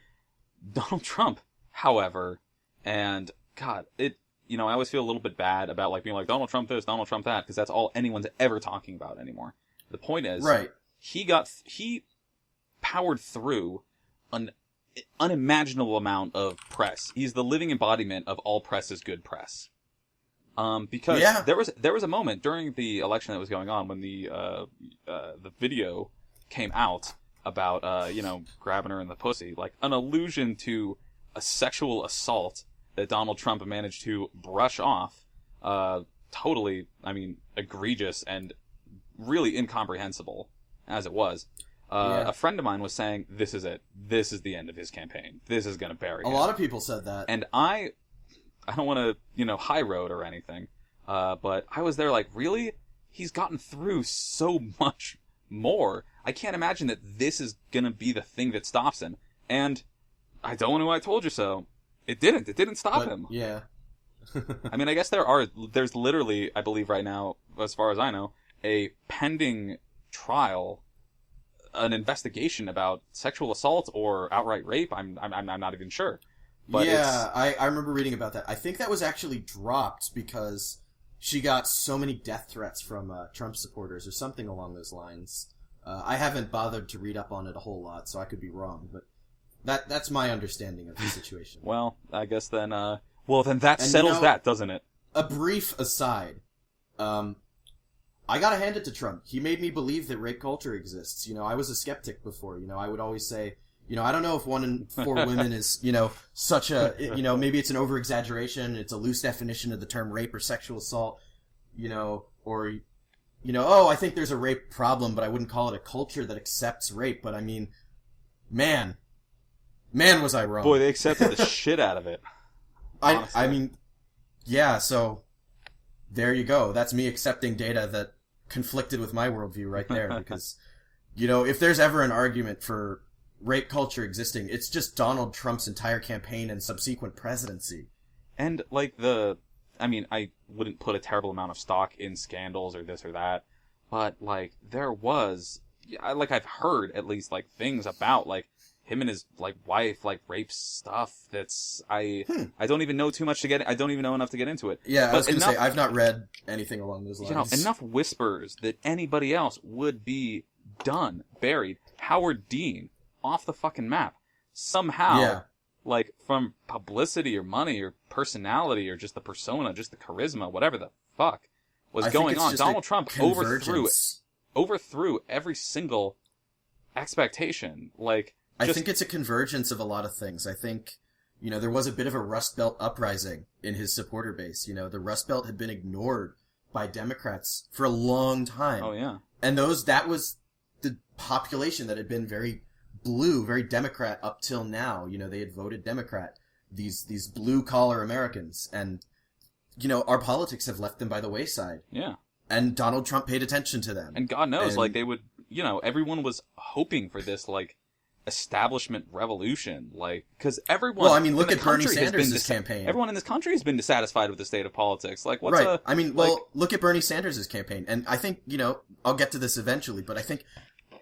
Donald Trump, however, and, God, I always feel a little bit bad about, like, being like, Donald Trump this, Donald Trump that, because that's all anyone's ever talking about anymore. The point is, he powered through an unimaginable amount of press. He's the living embodiment of all press is good press. Because there was a moment during the election that was going on when the video came out about grabbing her in the pussy, like an allusion to a sexual assault that Donald Trump managed to brush off, totally, egregious and really incomprehensible as it was. A friend of mine was saying, this is it. This is the end of his campaign. This is going to bury him. A lot of people said that. And I don't want to, high road or anything, but I was there like, really? He's gotten through so much more. I can't imagine that this is going to be the thing that stops him. And I don't know why I told you so. It didn't. It didn't stop him. Yeah. I guess there's literally, I believe right now, as far as I know, a pending trial, an investigation about sexual assault or outright rape. I'm not even sure. But I remember reading about that. I think that was actually dropped because she got so many death threats from Trump supporters or something along those lines. I haven't bothered to read up on it a whole lot, so I could be wrong, but that's my understanding of the situation. Well, I guess then that settles that, doesn't it? A brief aside. I gotta hand it to Trump. He made me believe that rape culture exists. I was a skeptic before. I would always say, I don't know if 1 in 4 women is, such a, maybe it's an over-exaggeration, it's a loose definition of the term rape or sexual assault, or, I think there's a rape problem, but I wouldn't call it a culture that accepts rape. But man, was I wrong. Boy, they accepted the shit out of it. So there you go. That's me accepting data that conflicted with my worldview right there, because, if there's ever an argument for rape culture existing, it's just Donald Trump's entire campaign and subsequent presidency. And, like, I wouldn't put a terrible amount of stock in scandals or this or that, but, like, there was, I've heard, at least, like, things about, like, him and his, like, wife, like, rape stuff that's, I don't even know too much to get, I don't even know enough to get into it. Yeah, I was going to say, I've not read anything along those lines. Enough whispers that anybody else would be buried. Howard Dean, off the fucking map. Somehow, like, from publicity or money or personality or just the persona, just the charisma, whatever the fuck was going on, Donald Trump overthrew every single expectation. Like, I think it's a convergence of a lot of things. I think, there was a bit of a Rust Belt uprising in his supporter base. The Rust Belt had been ignored by Democrats for a long time. Oh, yeah. And that was the population that had been very blue, very Democrat up till now. They had voted Democrat. These blue-collar Americans. And, our politics have left them by the wayside. Yeah. And Donald Trump paid attention to them. And God knows, they would, everyone was hoping for this, like, establishment revolution, like, because everyone. Well, I mean, look in at the Bernie country has been Sanders' campaign. Everyone in this country has been dissatisfied with the state of politics. Like, what's Right. I mean, well, like, look at Bernie Sanders' campaign, and I think, I'll get to this eventually, but I think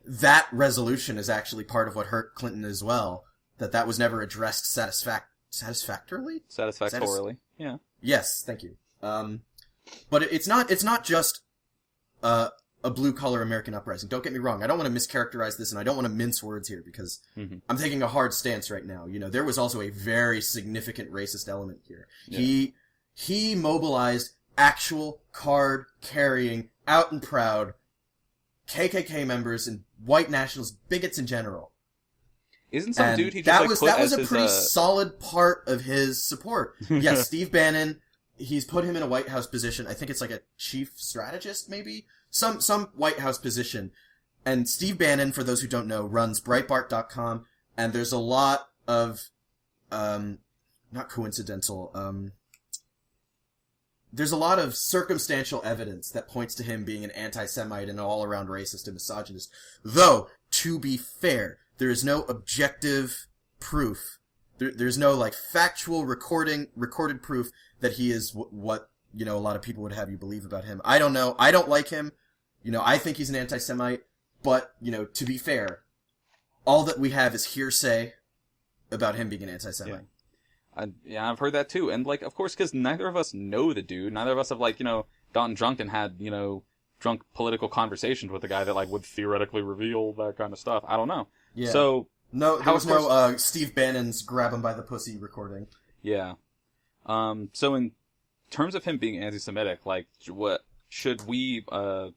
that resolution is actually part of what hurt Clinton as well, that was never addressed satisfactorily? satisfactorily. Yeah. Yes, thank you. But it's not just a blue-collar American uprising. Don't get me wrong. I don't want to mischaracterize this, and I don't want to mince words here, because I'm taking a hard stance right now. There was also a very significant racist element here. Yeah. He mobilized actual card-carrying, out and proud KKK members and white nationalists, bigots in general. Isn't some dude he just that was a pretty solid part of his support. Yes, Steve Bannon, he's put him in a White House position. I think it's like a chief strategist, maybe? Some White House position. And Steve Bannon, for those who don't know, runs Breitbart.com, and there's a lot of, not coincidental, there's a lot of circumstantial evidence that points to him being an anti-Semite and all-around racist and misogynist. Though, to be fair, there is no objective proof. There's no, factual recorded proof that he is what, a lot of people would have you believe about him. I don't know. I don't like him. I think he's an anti-Semite. But, to be fair, all that we have is hearsay about him being an anti-Semite. Yeah. I've heard that too. And, of course, because neither of us know the dude. Neither of us have, gotten drunk and had, drunk political conversations with the guy that, would theoretically reveal that kind of stuff. I don't know. Yeah. So, no, there was no Steve Bannon's grab him by the pussy recording. Yeah. So in terms of him being anti-Semitic, what should we, I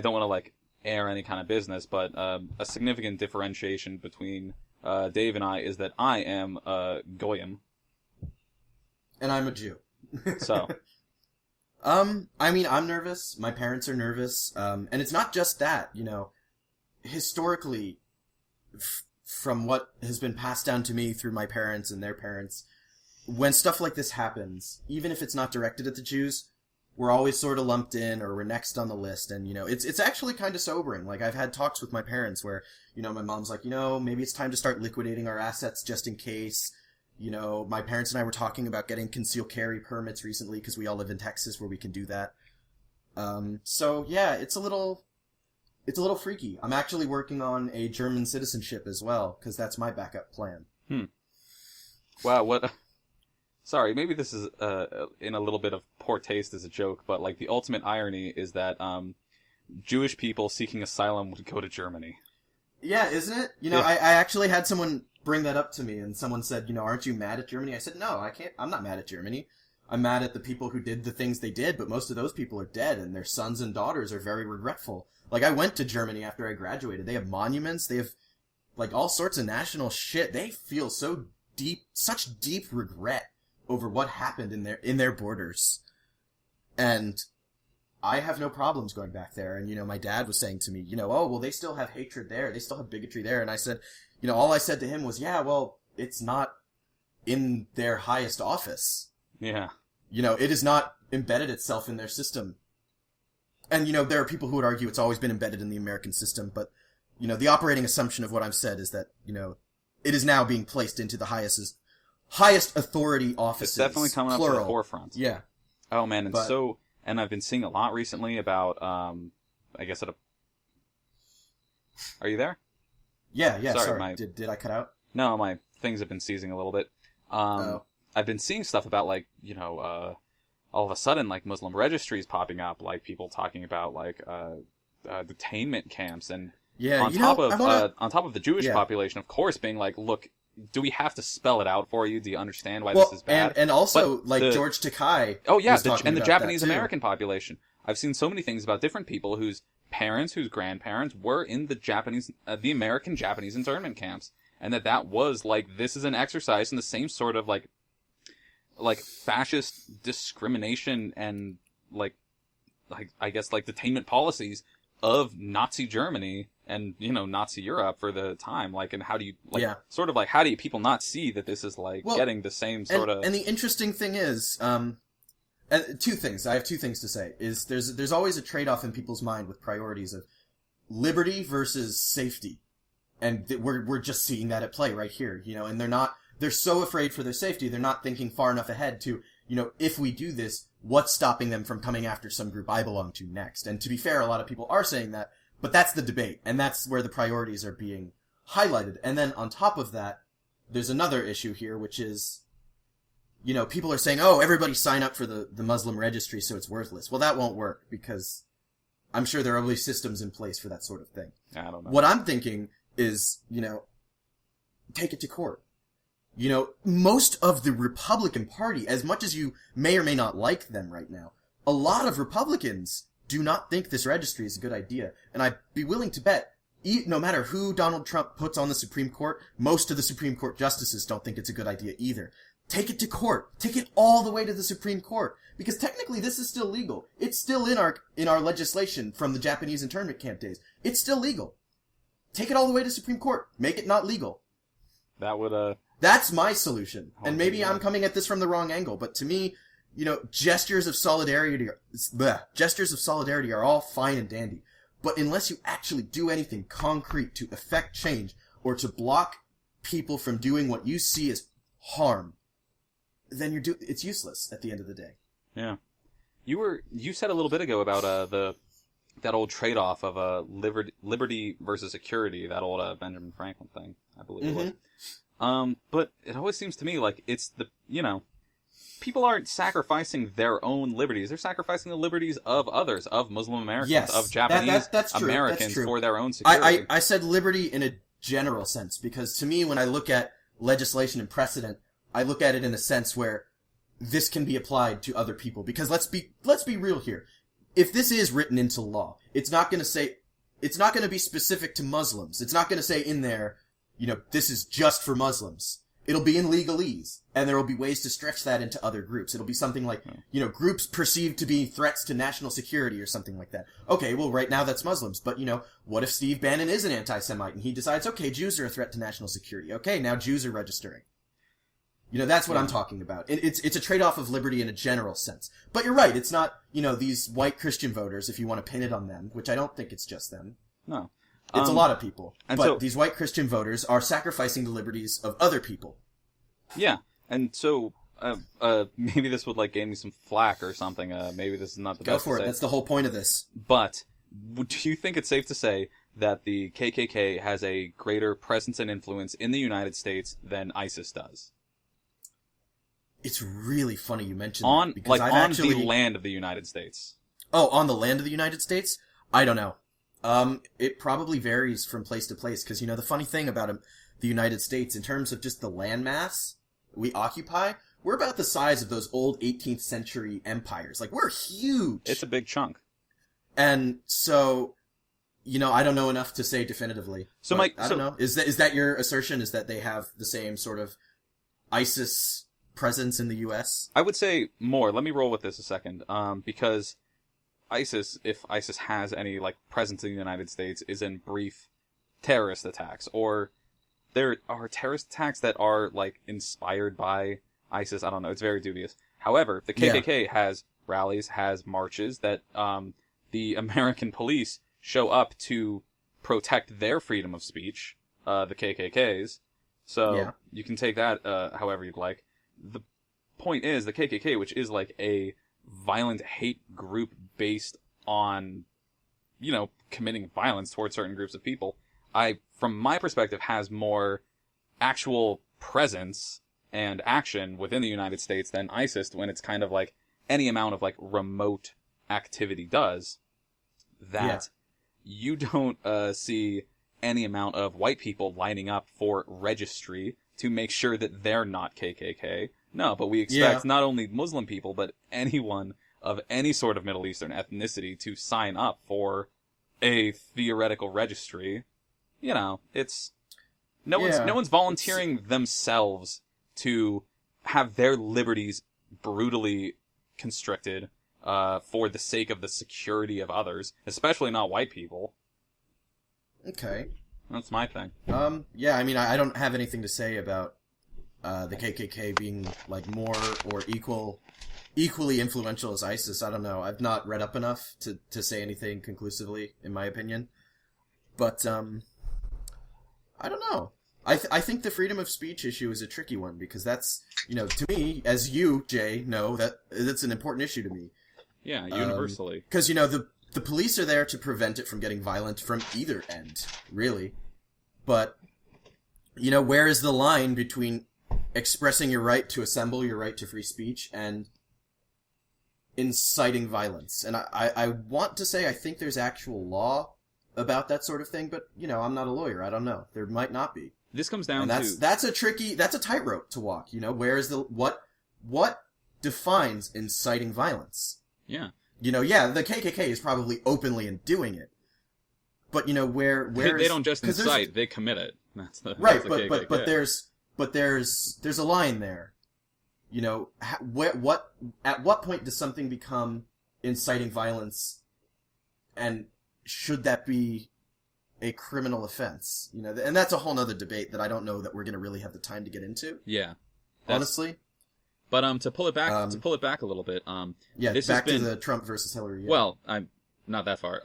don't want to, air any kind of business, but a significant differentiation between Dave and I is that I am Goyim. And I'm a Jew. So. I mean, I'm nervous. My parents are nervous. And it's not just that, historically, from what has been passed down to me through my parents and their parents, when stuff like this happens, even if it's not directed at the Jews, we're always sort of lumped in, or we're next on the list, and, it's actually kind of sobering. I've had talks with my parents where, my mom's like, maybe it's time to start liquidating our assets just in case. My parents and I were talking about getting concealed carry permits recently because we all live in Texas where we can do that. So, yeah, it's a little freaky. I'm actually working on a German citizenship as well, because that's my backup plan. Wow, what... Sorry, maybe this is in a little bit of poor taste as a joke, but the ultimate irony is that Jewish people seeking asylum would go to Germany. Yeah, isn't it? I actually had someone bring that up to me, and someone said, aren't you mad at Germany? I said, no, I can't. I'm not mad at Germany. I'm mad at the people who did the things they did, but most of those people are dead, and their sons and daughters are very regretful. I went to Germany after I graduated. They have monuments. They have, all sorts of national shit. They feel such deep regret over what happened in their borders. And I have no problems going back there. And, my dad was saying to me, oh, well, they still have hatred there. They still have bigotry there. And I said, all I said to him was, yeah, well, it's not in their highest office. Yeah. It has not embedded itself in their system. And, there are people who would argue it's always been embedded in the American system. But, the operating assumption of what I've said is that, it is now being placed into the highest authority offices. It's definitely coming plural. up to the forefront. Yeah. Oh man, and I've been seeing a lot recently about, I guess Are you there? Yeah, sorry. Did I cut out? No, my things have been seizing a little bit. I've been seeing stuff about, all of a sudden, Muslim registries popping up, people talking about, detainment camps, and yeah, on top of the Jewish population, of course, being look, do we have to spell it out for you? Do you understand why this is bad? And also, George Takei. Oh yeah, and the Japanese American population. I've seen so many things about different people whose parents, whose grandparents were in the American Japanese internment camps, and that was this is an exercise in the same sort of fascist discrimination and I guess detainment policies of Nazi Germany and, Nazi Europe for the time, and how do you, how do people not see that this is, getting the same sort of... And the interesting thing is, and two things, I have two things to say, is there's always a trade-off in people's mind with priorities of liberty versus safety. And we're just seeing that at play right here, and they're so afraid for their safety, they're not thinking far enough ahead to, if we do this, what's stopping them from coming after some group I belong to next? And to be fair, a lot of people are saying that, but that's the debate, and that's where the priorities are being highlighted. And then on top of that, there's another issue here, which is, people are saying, oh, everybody sign up for the Muslim registry so it's worthless. Well, that won't work, because I'm sure there are always systems in place for that sort of thing. I don't know. What I'm thinking is, take it to court. Most of the Republican Party, as much as you may or may not like them right now, a lot of Republicans do not think this registry is a good idea. And I'd be willing to bet, no matter who Donald Trump puts on the Supreme Court, most of the Supreme Court justices don't think it's a good idea either. Take it to court. Take it all the way to the Supreme Court. Because technically this is still legal. It's still in our legislation from the Japanese internment camp days. It's still legal. Take it all the way to Supreme Court. Make it not legal. That would, That's my solution. And maybe I'm coming at this from the wrong angle, but to me, gestures of solidarity are all fine and dandy. But unless you actually do anything concrete to affect change or to block people from doing what you see as harm, then it's useless at the end of the day. Yeah. You said a little bit ago about that old trade-off of liberty versus security, that old Benjamin Franklin thing, I believe it was. But it always seems to me like it's people aren't sacrificing their own liberties. They're sacrificing the liberties of others, of Muslim Americans, of Japanese that's true. Americans That's true. for their own security. I said liberty in a general sense, because to me, when I look at legislation and precedent, I look at it in a sense where this can be applied to other people. Because let's be real here. If this is written into law, it's not going to be specific to Muslims. It's not going to say in there, this is just for Muslims. It'll be in legalese, and there will be ways to stretch that into other groups. It'll be something like, groups perceived to be threats to national security or something like that. Okay, well, right now that's Muslims, but, what if Steve Bannon is an anti-Semite and he decides, okay, Jews are a threat to national security. Okay, now Jews are registering. That's what I'm talking about. It's a trade-off of liberty in a general sense. But you're right, it's not, these white Christian voters, if you want to pin it on them, which I don't think it's just them. No. It's a lot of people. But these white Christian voters are sacrificing the liberties of other people. Yeah. And so, maybe this would, gain me some flack or something. Maybe this is not the best Go for it. That's the whole point of this. But, do you think it's safe to say that the KKK has a greater presence and influence in the United States than ISIS does? It's really funny you mentioned that. Because on the land of the United States. Oh, on the land of the United States? I don't know. It probably varies from place to place, because, the funny thing about the United States, in terms of just the landmass we occupy, we're about the size of those old 18th century empires. We're huge! It's a big chunk. And so, I don't know enough to say definitively. So, I don't know. Is that your assertion? Is that they have the same sort of ISIS presence in the U.S.? I would say more. Let me roll with this a second. Because ISIS, if ISIS has any, presence in the United States, is in brief terrorist attacks. Or there are terrorist attacks that are, inspired by ISIS. I don't know. It's very dubious. However, the KKK has rallies, has marches that the American police show up to protect their freedom of speech, the KKK's. So you can take that however you'd like. The point is, the KKK, which is a violent hate group based on, committing violence towards certain groups of people, from my perspective, has more actual presence and action within the United States than ISIS, when it's kind of any amount of remote activity does. That you don't see any amount of white people lining up for registry to make sure that they're not KKK. No, but we expect not only Muslim people, but anyone of any sort of Middle Eastern ethnicity to sign up for a theoretical registry. It's no one's volunteering themselves to have their liberties brutally constricted for the sake of the security of others, especially not white people. Okay. That's my thing. I don't have anything to say about the KKK being more or equally influential as ISIS. I don't know. I've not read up enough to say anything conclusively, in my opinion. But I don't know. I think the freedom of speech issue is a tricky one because that's, to me, as you, Jay, know, that's an important issue to me. Yeah, universally. Because, the police are there to prevent it from getting violent from either end, really. But, where is the line between expressing your right to assemble, your right to free speech, and inciting violence? And I want to say I think there's actual law about that sort of thing, but, I'm not a lawyer. I don't know. There might not be. This comes down to... That's a tightrope to walk, where is what defines inciting violence? Yeah. The KKK is probably openly doing it. But, where they don't just incite, they commit it. That's the KKK. But there's a line there. At what point does something become inciting violence, and should that be a criminal offense? And that's a whole nother debate that I don't know that we're going to really have the time to get into. Yeah. Honestly. But to pull it back a little bit, this back to the Trump versus Hillary. Yeah. Well, I'm not that far.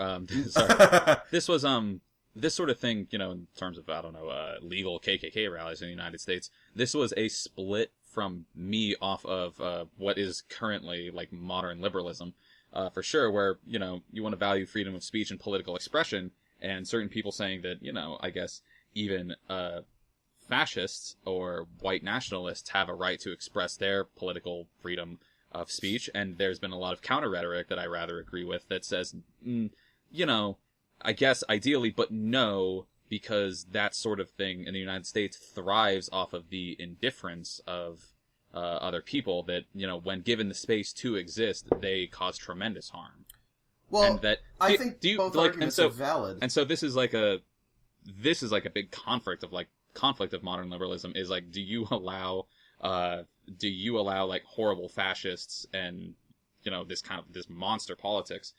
Sorry. This was this sort of thing, in terms of legal KKK rallies in the United States. This was a split from me off of what is currently like modern liberalism, for sure, where you want to value freedom of speech and political expression, and certain people saying that I guess even fascists or white nationalists have a right to express their political freedom of speech, and there's been a lot of counter rhetoric that I rather agree with that says, I guess ideally, but no, because that sort of thing in the United States thrives off of the indifference of other people that, when given the space to exist, they cause tremendous harm. Well, and that, I think both arguments are valid. And so this is like a big conflict of modern liberalism is like, do you allow like horrible fascists and this monster politics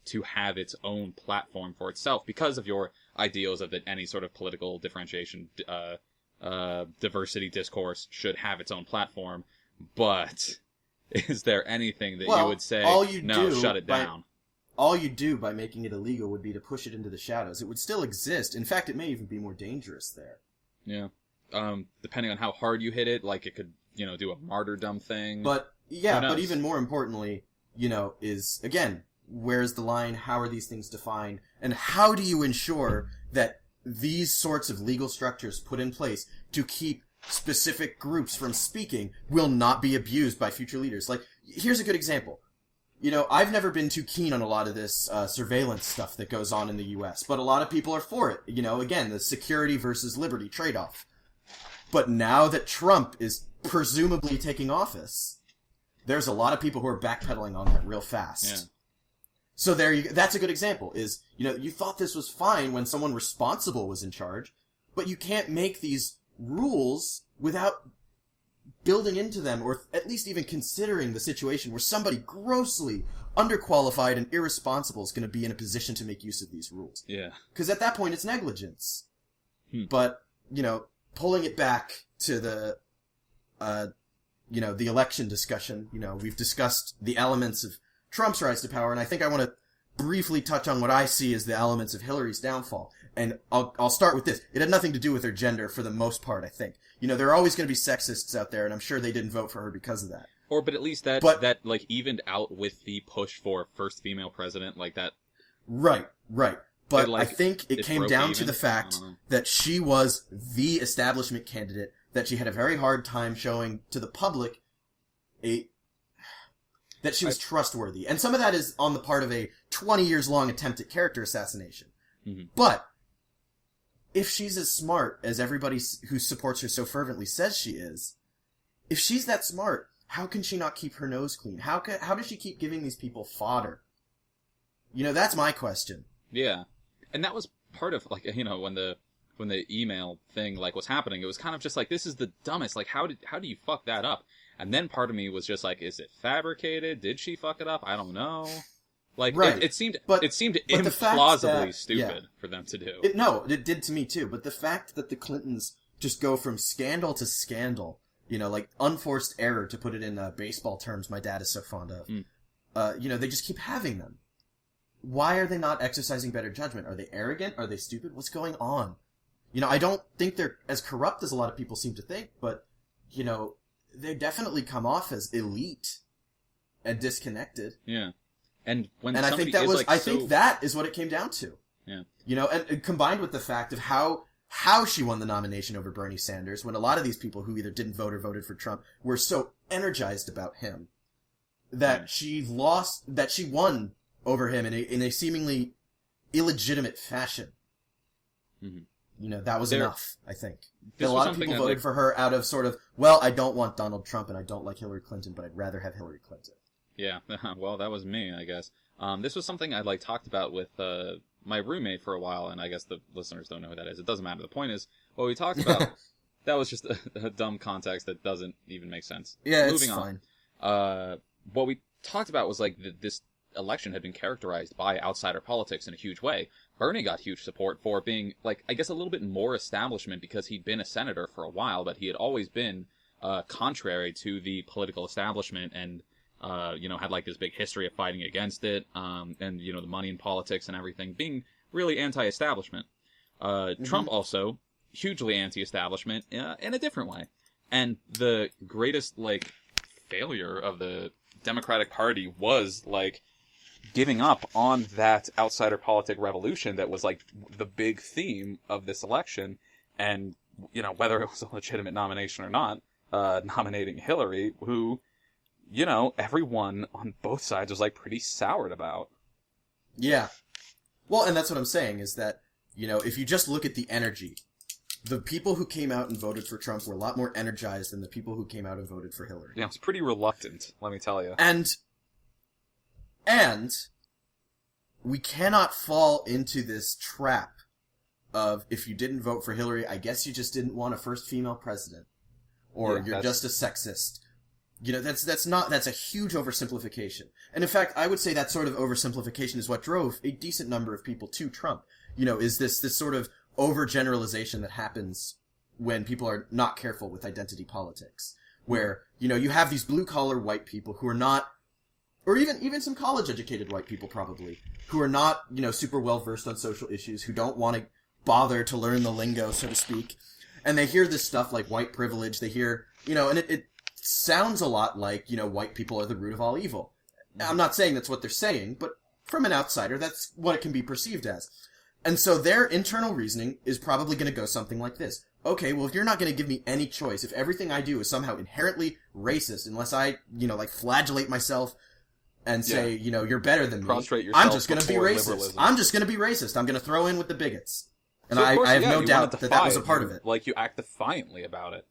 to have its own platform for itself because of your ideals of that any sort of political differentiation, diversity discourse should have its own platform? But is there anything that you would say, shut it down? All you do by making it illegal would be to push it into the shadows. It would still exist. In fact, it may even be more dangerous there. Yeah. Depending on how hard you hit it, like it could, do a martyrdom thing. But even more importantly, is, again, where's the line? How are these things defined? And how do you ensure that these sorts of legal structures put in place to keep specific groups from speaking will not be abused by future leaders? Like, here's a good example. I've never been too keen on a lot of this surveillance stuff that goes on in the U.S., but a lot of people are for it. Again, the security versus liberty trade-off. But now that Trump is presumably taking office, there's a lot of people who are backpedaling on that real fast. Yeah. So that's a good example, is, you thought this was fine when someone responsible was in charge, but you can't make these rules without building into them, or at least even considering the situation where somebody grossly underqualified and irresponsible is going to be in a position to make use of these rules. Yeah. Because at that point, it's negligence. But, pulling it back to the, the election discussion, we've discussed the elements of Trump's rise to power, and I think I want to briefly touch on what I see as the elements of Hillary's downfall. And I'll start with this. It had nothing to do with her gender for the most part, I think. There are always going to be sexists out there, and I'm sure they didn't vote for her because of that. But at least that like evened out with the push for first female president, like that. Right. But I think it came down to the fact that she was the establishment candidate, that she had a very hard time showing to the public that she was trustworthy. And some of that is on the part of a 20 years long attempt at character assassination. Mm-hmm. But if she's as smart as everybody who supports her so fervently says she is, if she's that smart, how can she not keep her nose clean? How does she keep giving these people fodder? That's my question. Yeah. And that was part of, like, when the email thing, like, was happening, it was kind of just like, this is the dumbest. Like, how do you fuck that up? And then part of me was just like, is it fabricated? Did she fuck it up? I don't know. Like, right. it seemed implausibly stupid for them to do. It did to me too. But the fact that the Clintons just go from scandal to scandal, like unforced error, to put it in baseball terms my dad is so fond of, they just keep having them. Why are they not exercising better judgment? Are they arrogant? Are they stupid? What's going on? I don't think they're as corrupt as a lot of people seem to think, but, they definitely come off as elite and disconnected. Yeah. And when and I think that I think that is what it came down to. Yeah. And combined with the fact of how she won the nomination over Bernie Sanders, when a lot of these people who either didn't vote or voted for Trump were so energized about him that she won over him in a seemingly illegitimate fashion. Mm-hmm. That was enough, I think. A lot of people voted for her out of sort of, well, I don't want Donald Trump and I don't like Hillary Clinton, but I'd rather have Hillary Clinton. Yeah, well, that was me, I guess. This was something I talked about with my roommate for a while, and I guess the listeners don't know who that is. It doesn't matter. The point is, what we talked about, that was just a dumb context that doesn't even make sense. Yeah, Moving it's fine. On. What we talked about was this election had been characterized by outsider politics in a huge way. Bernie got huge support for being, I guess, a little bit more establishment because he'd been a senator for a while, but he had always been contrary to the political establishment and, had this big history of fighting against it, and, the money in politics and everything, being really anti-establishment. Trump also, hugely anti-establishment in a different way. And the greatest, failure of the Democratic Party was, giving up on that outsider politic revolution that was the big theme of this election, and whether it was a legitimate nomination or not, nominating Hillary, who everyone on both sides was pretty soured about. Yeah. Well, and that's what I'm saying is that if you just look at the energy, the people who came out and voted for Trump were a lot more energized than the people who came out and voted for Hillary. Yeah, it's pretty reluctant, let me tell you. And we cannot fall into this trap of, if you didn't vote for Hillary, I guess you just didn't want a first female president. Or you're just a sexist. That's a huge oversimplification. And in fact, I would say that sort of oversimplification is what drove a decent number of people to Trump. Is this sort of overgeneralization that happens when people are not careful with identity politics. Where, you have these blue-collar white people who are not, or even some college-educated white people probably, who are not, super well-versed on social issues, who don't want to bother to learn the lingo, so to speak. And they hear this stuff like white privilege, they hear, and it sounds a lot like, white people are the root of all evil. I'm not saying that's what they're saying, but from an outsider, that's what it can be perceived as. And so their internal reasoning is probably going to go something like this. Okay, well, if you're not going to give me any choice, if everything I do is somehow inherently racist, unless I, flagellate myself and say, you're better than me, I'm just going to be racist. Liberalism. I'm just going to be racist. I'm going to throw in with the bigots. And I have no doubt that was a part of it. You act defiantly about it.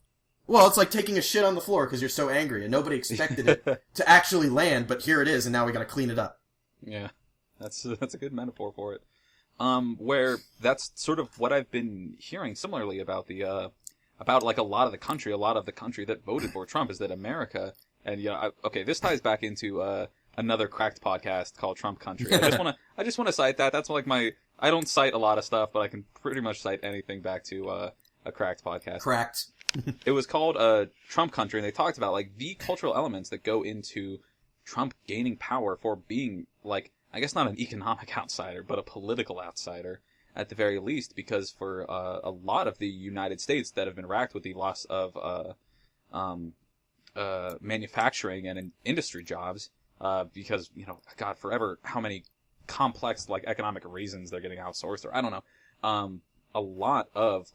Well, it's like taking a shit on the floor because you're so angry, and nobody expected it to actually land, but here it is, and now we gotta clean it up. Yeah, that's a good metaphor for it. Where that's sort of what I've been hearing similarly about about a lot of the country that voted for Trump is that America, and this ties back into another cracked podcast called Trump Country. I just wanna cite that. That's I don't cite a lot of stuff, but I can pretty much cite anything back to a cracked podcast. Cracked. It was called Trump Country, and they talked about the cultural elements that go into Trump gaining power for being I guess not an economic outsider, but a political outsider at the very least, because for a lot of the United States that have been racked with the loss of manufacturing and industry jobs, because God, forever how many complex economic reasons they're getting outsourced, or I don't know, a lot of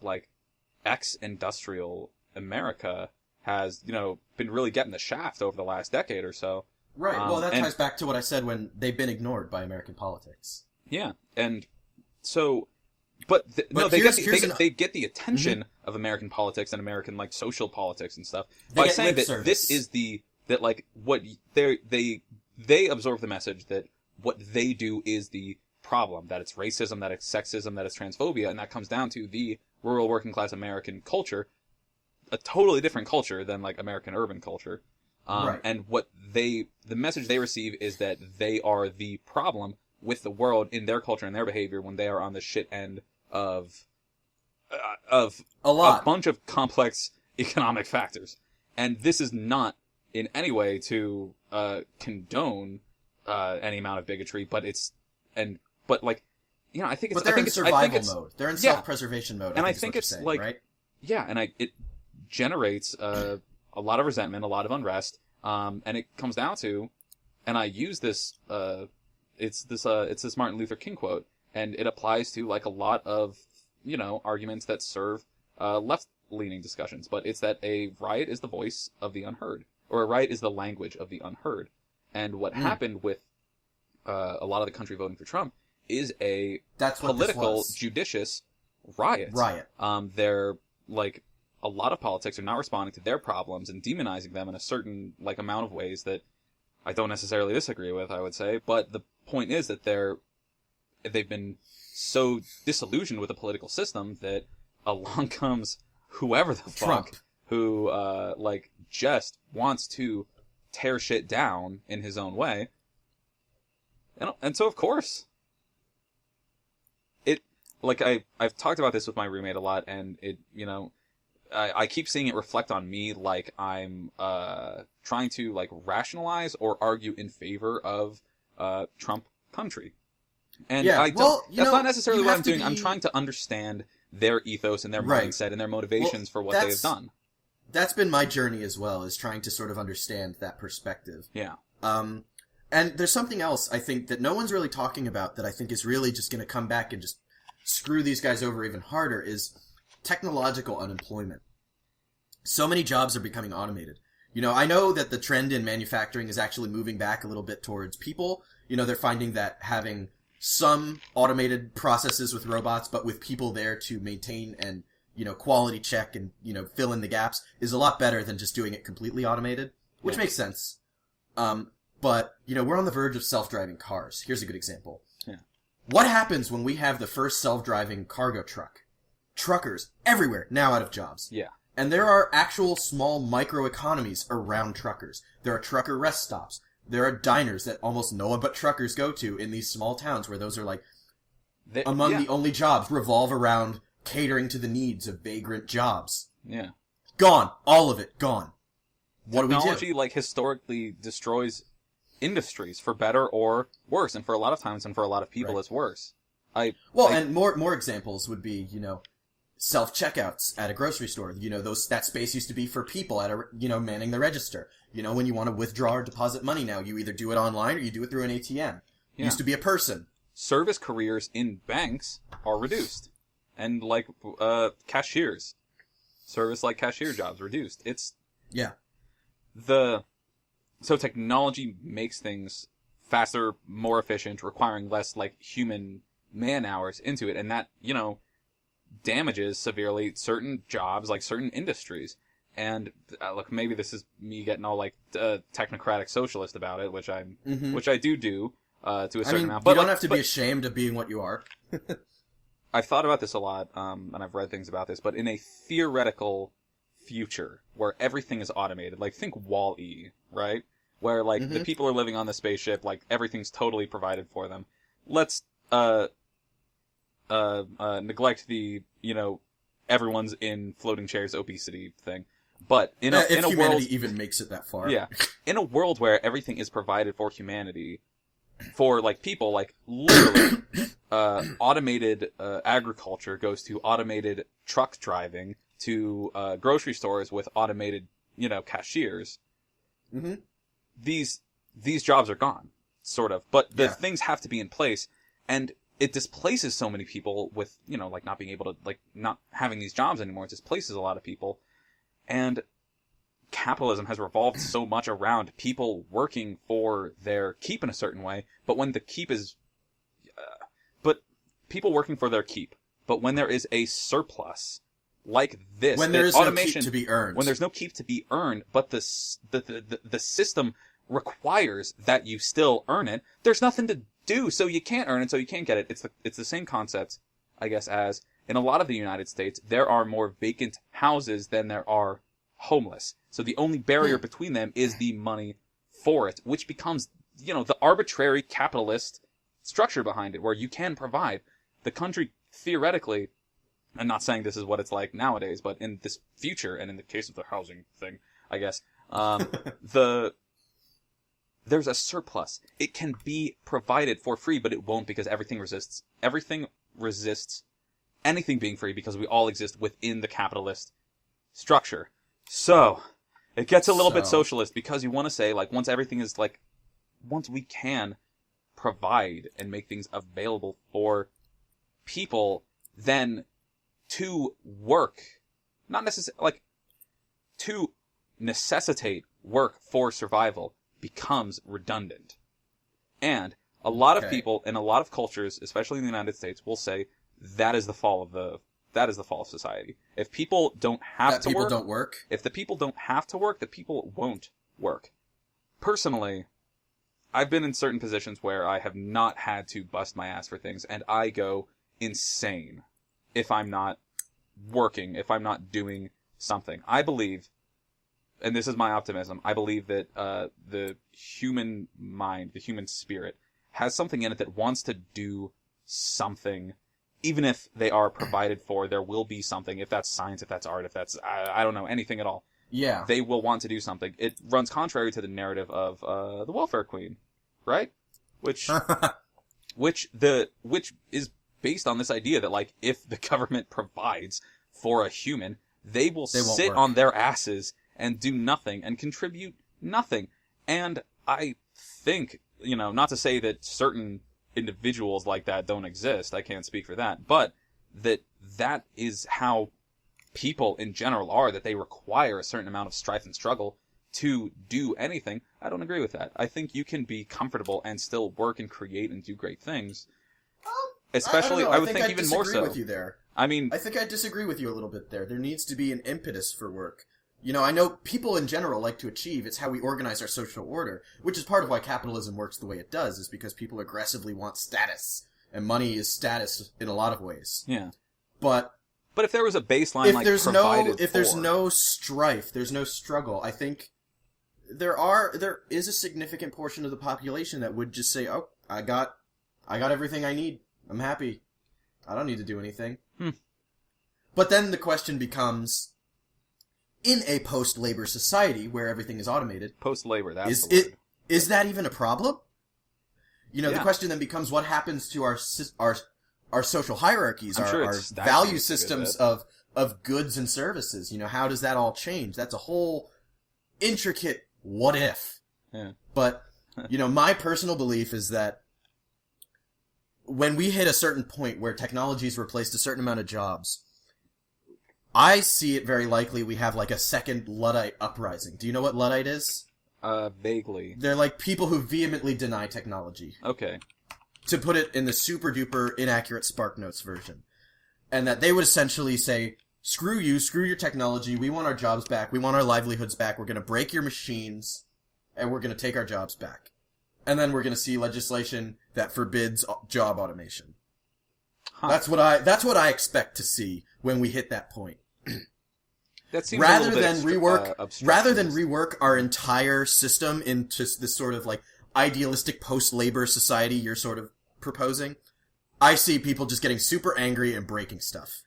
ex-industrial America has, been really getting the shaft over the last decade or so. Right. Well, that ties back to what I said when they've been ignored by American politics. Yeah, and so, they get the attention of American politics and American social politics and stuff by saying that service. This is what they absorb the message that what they do is the problem, that it's racism, that it's sexism, that it's transphobia, and that comes down to the rural working class American culture, a totally different culture than American urban culture. Right. And the message they receive is that they are the problem with the world in their culture and their behavior when they are on the shit end of a bunch of complex economic factors. And this is not in any way to condone any amount of bigotry, but I think it's... But they're in survival mode. They're in yeah. self-preservation mode, and I think it's saying, like... Right? Yeah, and it generates a lot of resentment, a lot of unrest, and it comes down to... And I use this... it's this Martin Luther King quote, and it applies to, like, a lot of, arguments that serve left-leaning discussions. But it's that a riot is the voice of the unheard, or a riot is the language of the unheard. And what happened with a lot of the country voting for Trump is a political, judicious riot. They're, like, a lot of politics are not responding to their problems and demonizing them in a certain, like, amount of ways that I don't necessarily disagree with, I would say. But the point is that they've been so disillusioned with the political system that along comes whoever the fuck Trump, who, just wants to tear shit down in his own way. And so, of course, I've talked about this with my roommate a lot, and I keep seeing it reflect on me like I'm trying to, like, rationalize or argue in favor of Trump country. And that's not necessarily what I'm doing. I'm trying to understand their ethos and their mindset and their motivations for what they have done. That's been my journey as well, is trying to sort of understand that perspective. Yeah. And there's something else I think that no one's really talking about that I think is really just going to come back and just screw these guys over even harder, is technological unemployment. So many jobs are becoming automated. I know that the trend in manufacturing is actually moving back a little bit towards people. They're finding that having some automated processes with robots, but with people there to maintain and, quality check and, fill in the gaps is a lot better than just doing it completely automated, which makes sense. But, we're on the verge of self-driving cars. Here's a good example. Yeah. What happens when we have the first self-driving cargo truck? Truckers everywhere now out of jobs. Yeah. And there are actual small micro-economies around truckers. There are trucker rest stops. There are diners that almost no one but truckers go to in these small towns where those are, like, the only jobs revolve around catering to the needs of vagrant jobs. Yeah. Gone. All of it. Gone. What do we do? Technology, like, historically destroys industries for better or worse. And for a lot of times and for a lot of people, it's worse. And more examples would be, self-checkouts at a grocery store. That space used to be for people at manning the register. When you want to withdraw or deposit money now, you either do it online or you do it through an ATM. It used to be a person. Service careers in banks are reduced. And, like, cashiers. Service, like, cashier jobs reduced. So technology makes things faster, more efficient, requiring less, like, human man-hours into it. And that, damages severely certain jobs, like certain industries. And look, maybe this is me getting all, like, technocratic socialist about it, which I do to a certain amount. But you don't have to be ashamed of being what you are. I've thought about this a lot, and I've read things about this. But in a theoretical future where everything is automated, like, think Wall-E, right? Where, like, the people are living on the spaceship, like, everything's totally provided for them. Let's neglect the, everyone's in floating chairs obesity thing. But in a humanity world, even makes it that far. Yeah. In a world where everything is provided for humanity, for, like, people, like, literally, automated agriculture goes to automated truck driving, to grocery stores with automated, cashiers. Mm-hmm. These jobs are gone, sort of. But the things have to be in place, and it displaces so many people with, like, not being able to, like, not having these jobs anymore. It displaces a lot of people. And capitalism has revolved so much around people working for their keep in a certain way, but when the keep is... but people working for their keep. But when there is a surplus, like this... When there is no keep to be earned. When there's no keep to be earned, but the system requires that you still earn it, there's nothing to do, so you can't earn it, so you can't get it. It's the same concept, I guess, as in a lot of the United States, there are more vacant houses than there are homeless. So the only barrier between them is the money for it, which becomes, the arbitrary capitalist structure behind it, where you can provide. The country, theoretically, I'm not saying this is what it's like nowadays, but in this future, and in the case of the housing thing, I guess, the there's a surplus. It can be provided for free, but it won't because everything resists anything being free because we all exist within the capitalist structure. So, it gets a little bit socialist because you want to say, like, once we can provide and make things available for people, then to work, not necessarily, like, to necessitate work for survival becomes redundant. And a lot of people in a lot of cultures, especially in the United States, will say that is the fall of society. If people don't have to work, if the people don't have to work, the people won't work. Personally, I've been in certain positions where I have not had to bust my ass for things, and I go insane if I'm not working, if I'm not doing something. I believe, and this is my optimism, I believe that the human mind, the human spirit, has something in it that wants to do something. Even if they are provided for, there will be something. If that's science, if that's art, if that's, I don't know, anything at all. Yeah. They will want to do something. It runs contrary to the narrative of the welfare queen, right? Which is based on this idea that, like, if the government provides for a human, they will sit on their asses and do nothing and contribute nothing. And I think, not to say that certain individuals like that don't exist, I can't speak for that, but that is how people in general are, that they require a certain amount of strife and struggle to do anything. I don't agree with that. I think you can be comfortable and still work and create and do great things. Especially, I would think even more so. With you there. I mean, I think I disagree with you a little bit there. There needs to be an impetus for work. I know people in general like to achieve. It's how we organize our social order, which is part of why capitalism works the way it does, is because people aggressively want status. And money is status in a lot of ways. Yeah. But if there was a baseline, if there's no strife, there's no struggle, I think there is a significant portion of the population that would just say, "Oh, I got everything I need. I'm happy. I don't need to do anything." But then the question becomes, in a post-labor society where everything is automated, post-labor, that's the word. Is that even a problem? The question then becomes, what happens to our social hierarchies, our value systems of goods and services? How does that all change? That's a whole intricate what if. Yeah. But, my personal belief is that when we hit a certain point where technology's replaced a certain amount of jobs, I see it very likely we have, like, a second Luddite uprising. Do you know what Luddite is? Vaguely. They're like people who vehemently deny technology. Okay. To put it in the super duper inaccurate SparkNotes version. And that they would essentially say, screw you, screw your technology, we want our jobs back, we want our livelihoods back, we're gonna break your machines, and we're gonna take our jobs back. And then we're gonna see legislation that forbids job automation. Huh. That's what I expect to see when we hit that point. That seems rather than rework our entire system into this sort of, like, idealistic post-labor society you're sort of proposing, I see people just getting super angry and breaking stuff.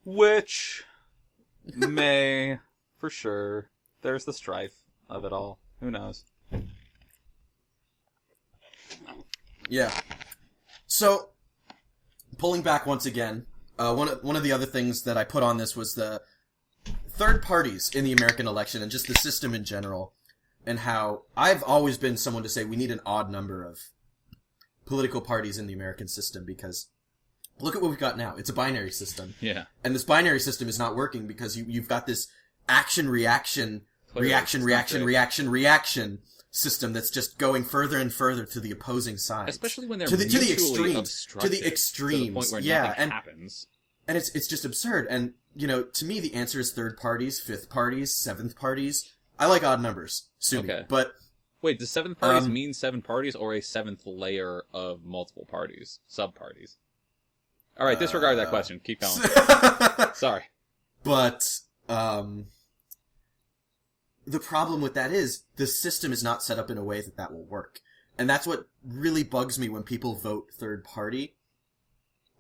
Which may, for sure, there's the strife of it all. Who knows? Yeah. So, pulling back once again, one of the other things that I put on this was the third parties in the American election and just the system in general, and how I've always been someone to say we need an odd number of political parties in the American system, because look at what we've got now. It's a binary system. Yeah. And this binary system is not working because you've got this action-reaction system that's just going further and further to the opposing side. Especially when they're to the extremes. To the extremes. To the point where nothing happens. And it's just absurd. And, to me, the answer is third parties, fifth parties, seventh parties. I like odd numbers. Sue me. But wait, does seventh parties mean seven parties or a seventh layer of multiple parties? Sub-parties? Alright, disregard that question. Keep going. Sorry. But, the problem with that is, the system is not set up in a way that will work. And that's what really bugs me when people vote third party,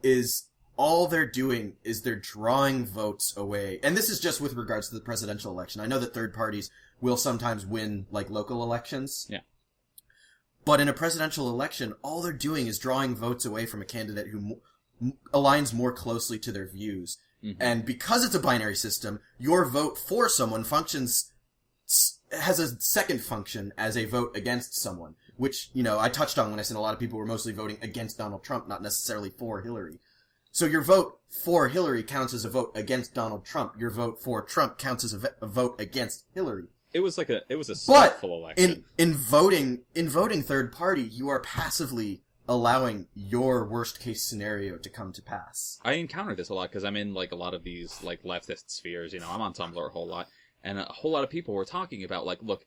is all they're doing is they're drawing votes away. And this is just with regards to the presidential election. I know that third parties will sometimes win, like, local elections. Yeah. But in a presidential election, all they're doing is drawing votes away from a candidate who aligns more closely to their views. Mm-hmm. And because it's a binary system, your vote for someone has a second function as a vote against someone, which, I touched on when I said a lot of people were mostly voting against Donald Trump, not necessarily for Hillary. So your vote for Hillary counts as a vote against Donald Trump. Your vote for Trump counts as a vote against Hillary. It was a spiteful election. In voting third party, you are passively allowing your worst case scenario to come to pass. I encounter this a lot because I'm in like a lot of these like leftist spheres. I'm on Tumblr a whole lot, and a whole lot of people were talking about like, look,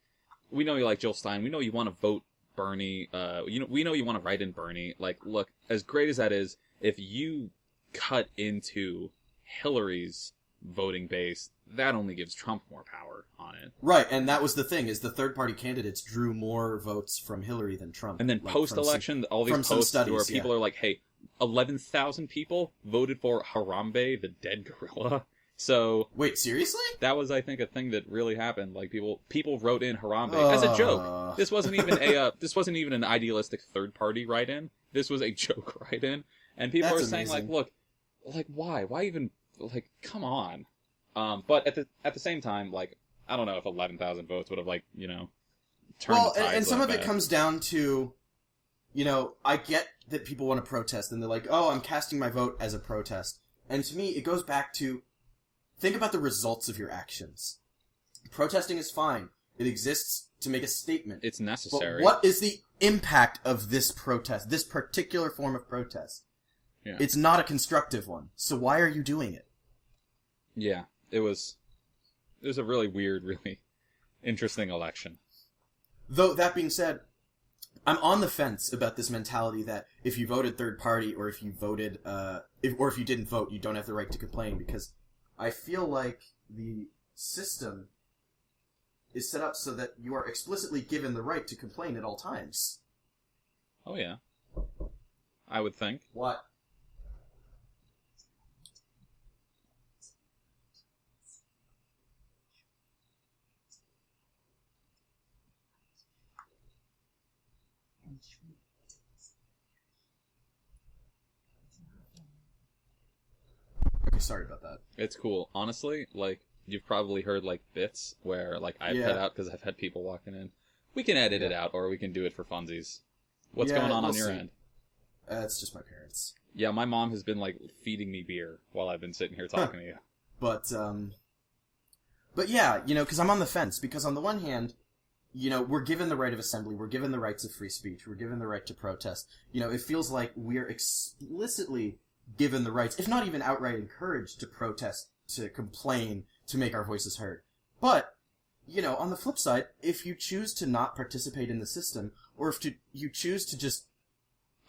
we know you like Jill Stein, we know you want to vote Bernie, we know you want to write in Bernie. Like, look, as great as that is, if you cut into Hillary's voting base, that only gives Trump more power on it. Right, and that was the thing, is the third-party candidates drew more votes from Hillary than Trump. And then post-election, all these posts studies, where people are like, hey, 11,000 people voted for Harambe, the dead gorilla. So... Wait, seriously? That was, I think, a thing that really happened. Like, people wrote in Harambe as a joke. This wasn't even an idealistic third-party write-in. This was a joke write-in. And people are saying, like, look, like, why? Why even... Like, come on. But at the same time, like, I don't know if 11,000 votes would have, like, turned the tides. Well, and some of it comes down to, I get that people want to protest, and they're like, oh, I'm casting my vote as a protest. And to me, it goes back to, think about the results of your actions. Protesting is fine. It exists to make a statement. It's necessary. But what is the impact of this protest, this particular form of protest? Yeah. It's not a constructive one. So why are you doing it? Yeah, it was a really weird, really interesting election. Though, that being said, I'm on the fence about this mentality that if you voted third party, or if you voted, if you didn't vote, you don't have the right to complain, because I feel like the system is set up so that you are explicitly given the right to complain at all times. Oh yeah. I would think. What? Okay, sorry about that. It's cool. Honestly, like, you've probably heard, like, bits where, like, I've cut out because I've had people walking in. We can edit it out, or we can do it for funsies. What's going on your end? It's just my parents. Yeah, my mom has been, like, feeding me beer while I've been sitting here talking to you. But yeah, because I'm on the fence. Because on the one hand, we're given the right of assembly, we're given the rights of free speech, we're given the right to protest. It feels like we're explicitly given the rights, if not even outright encouraged, to protest, to complain, to make our voices heard. But, on the flip side, if you choose to not participate in the system, or if you choose to just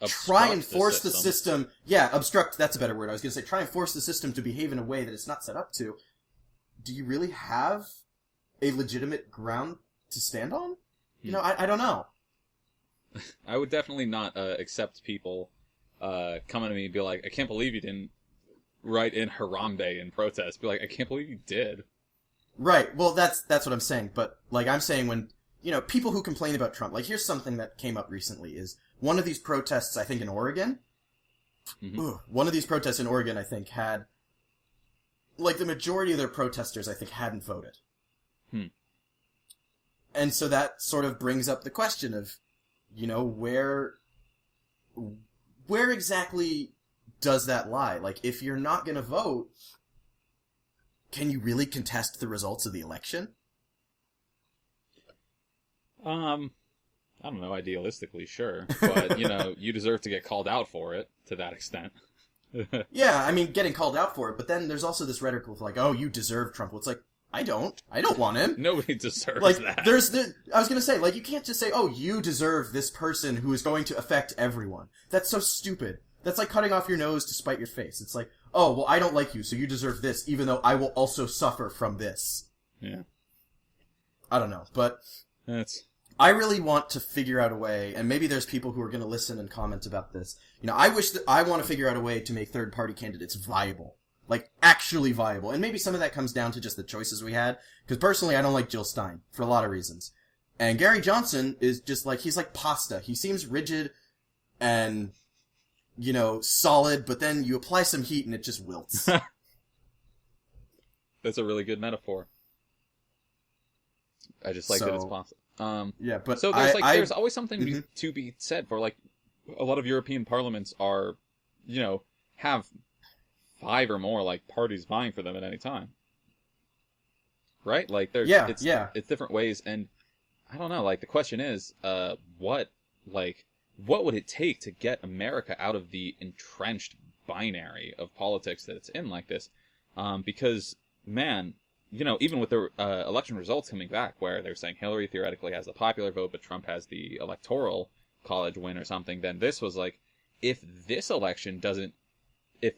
try and force the system... Yeah, obstruct, that's a better word. I was going to say, try and force the system to behave in a way that it's not set up to. Do you really have a legitimate ground to stand on? I don't know. I would definitely not accept people coming to me and be like, I can't believe you didn't write in Harambe in protest. Be like, I can't believe you did. Right. Well, that's what I'm saying. But, like, I'm saying when, people who complain about Trump, like, here's something that came up recently, is one of these protests, I think, in Oregon, one of these protests in Oregon, I think, had, like, the majority of their protesters, I think, hadn't voted. And so that sort of brings up the question of, where exactly does that lie? Like, if you're not going to vote, can you really contest the results of the election? I don't know, idealistically, sure. But, you deserve to get called out for it, to that extent. Yeah, I mean, getting called out for it, but then there's also this rhetoric of, like, oh, you deserve Trump. Well, it's like, I don't want him. Nobody deserves that. I was gonna say, like, you can't just say, oh, you deserve this person who is going to affect everyone. That's so stupid. That's like cutting off your nose to spite your face. It's like, oh, well, I don't like you, so you deserve this, even though I will also suffer from this. Yeah. I don't know, but I really want to figure out a way, and maybe there's people who are going to listen and comment about this. I want to figure out a way to make third-party candidates viable. Like, actually viable. And maybe some of that comes down to just the choices we had. Because personally, I don't like Jill Stein, for a lot of reasons. And Gary Johnson is just like, he's like pasta. He seems rigid and, solid, but then you apply some heat and it just wilts. That's a really good metaphor. I just like that it's pasta. Yeah, but so there's always something to be said for, like, a lot of European parliaments are, have 5 or more, like, parties vying for them at any time. Right? Like, it's different ways, and I don't know, like, the question is, what would it take to get America out of the entrenched binary of politics that it's in like this? Because, man, even with the election results coming back, where they're saying Hillary theoretically has the popular vote, but Trump has the electoral college win or something, then this was like, if this election doesn't,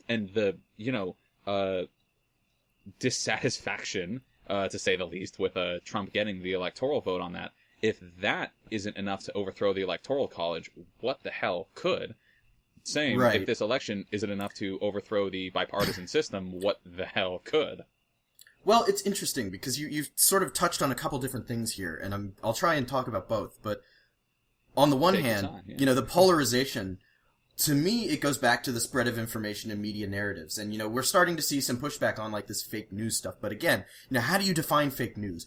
and the, dissatisfaction, to say the least, with Trump getting the electoral vote on that, if that isn't enough to overthrow the electoral college, what the hell could? Same, if this election isn't enough to overthrow the bipartisan system, what the hell could? Well, it's interesting because you've sort of touched on a couple different things here, and I'll try and talk about both. But on the one hand, the polarization, to me, it goes back to the spread of information and media narratives. And, we're starting to see some pushback on, like, this fake news stuff. But again, how do you define fake news?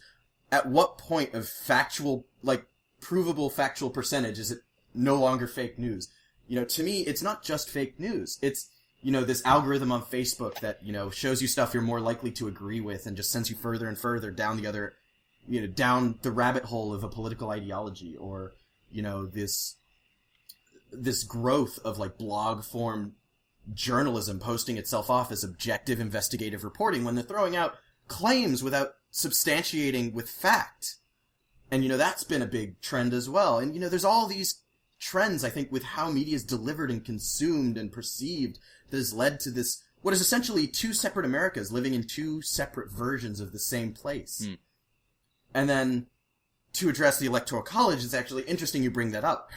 At what point of factual, like, provable factual percentage is it no longer fake news? To me, it's not just fake news. It's, this algorithm on Facebook that, shows you stuff you're more likely to agree with and just sends you further and further down the other, down the rabbit hole of a political ideology, or, this growth of, like, blog form journalism posting itself off as objective investigative reporting when they're throwing out claims without substantiating with fact. And, that's been a big trend as well. And, there's all these trends, I think, with how media is delivered and consumed and perceived that has led to this, what is essentially 2 separate Americas living in 2 separate versions of the same place. And then, to address the Electoral College, it's actually interesting you bring that up.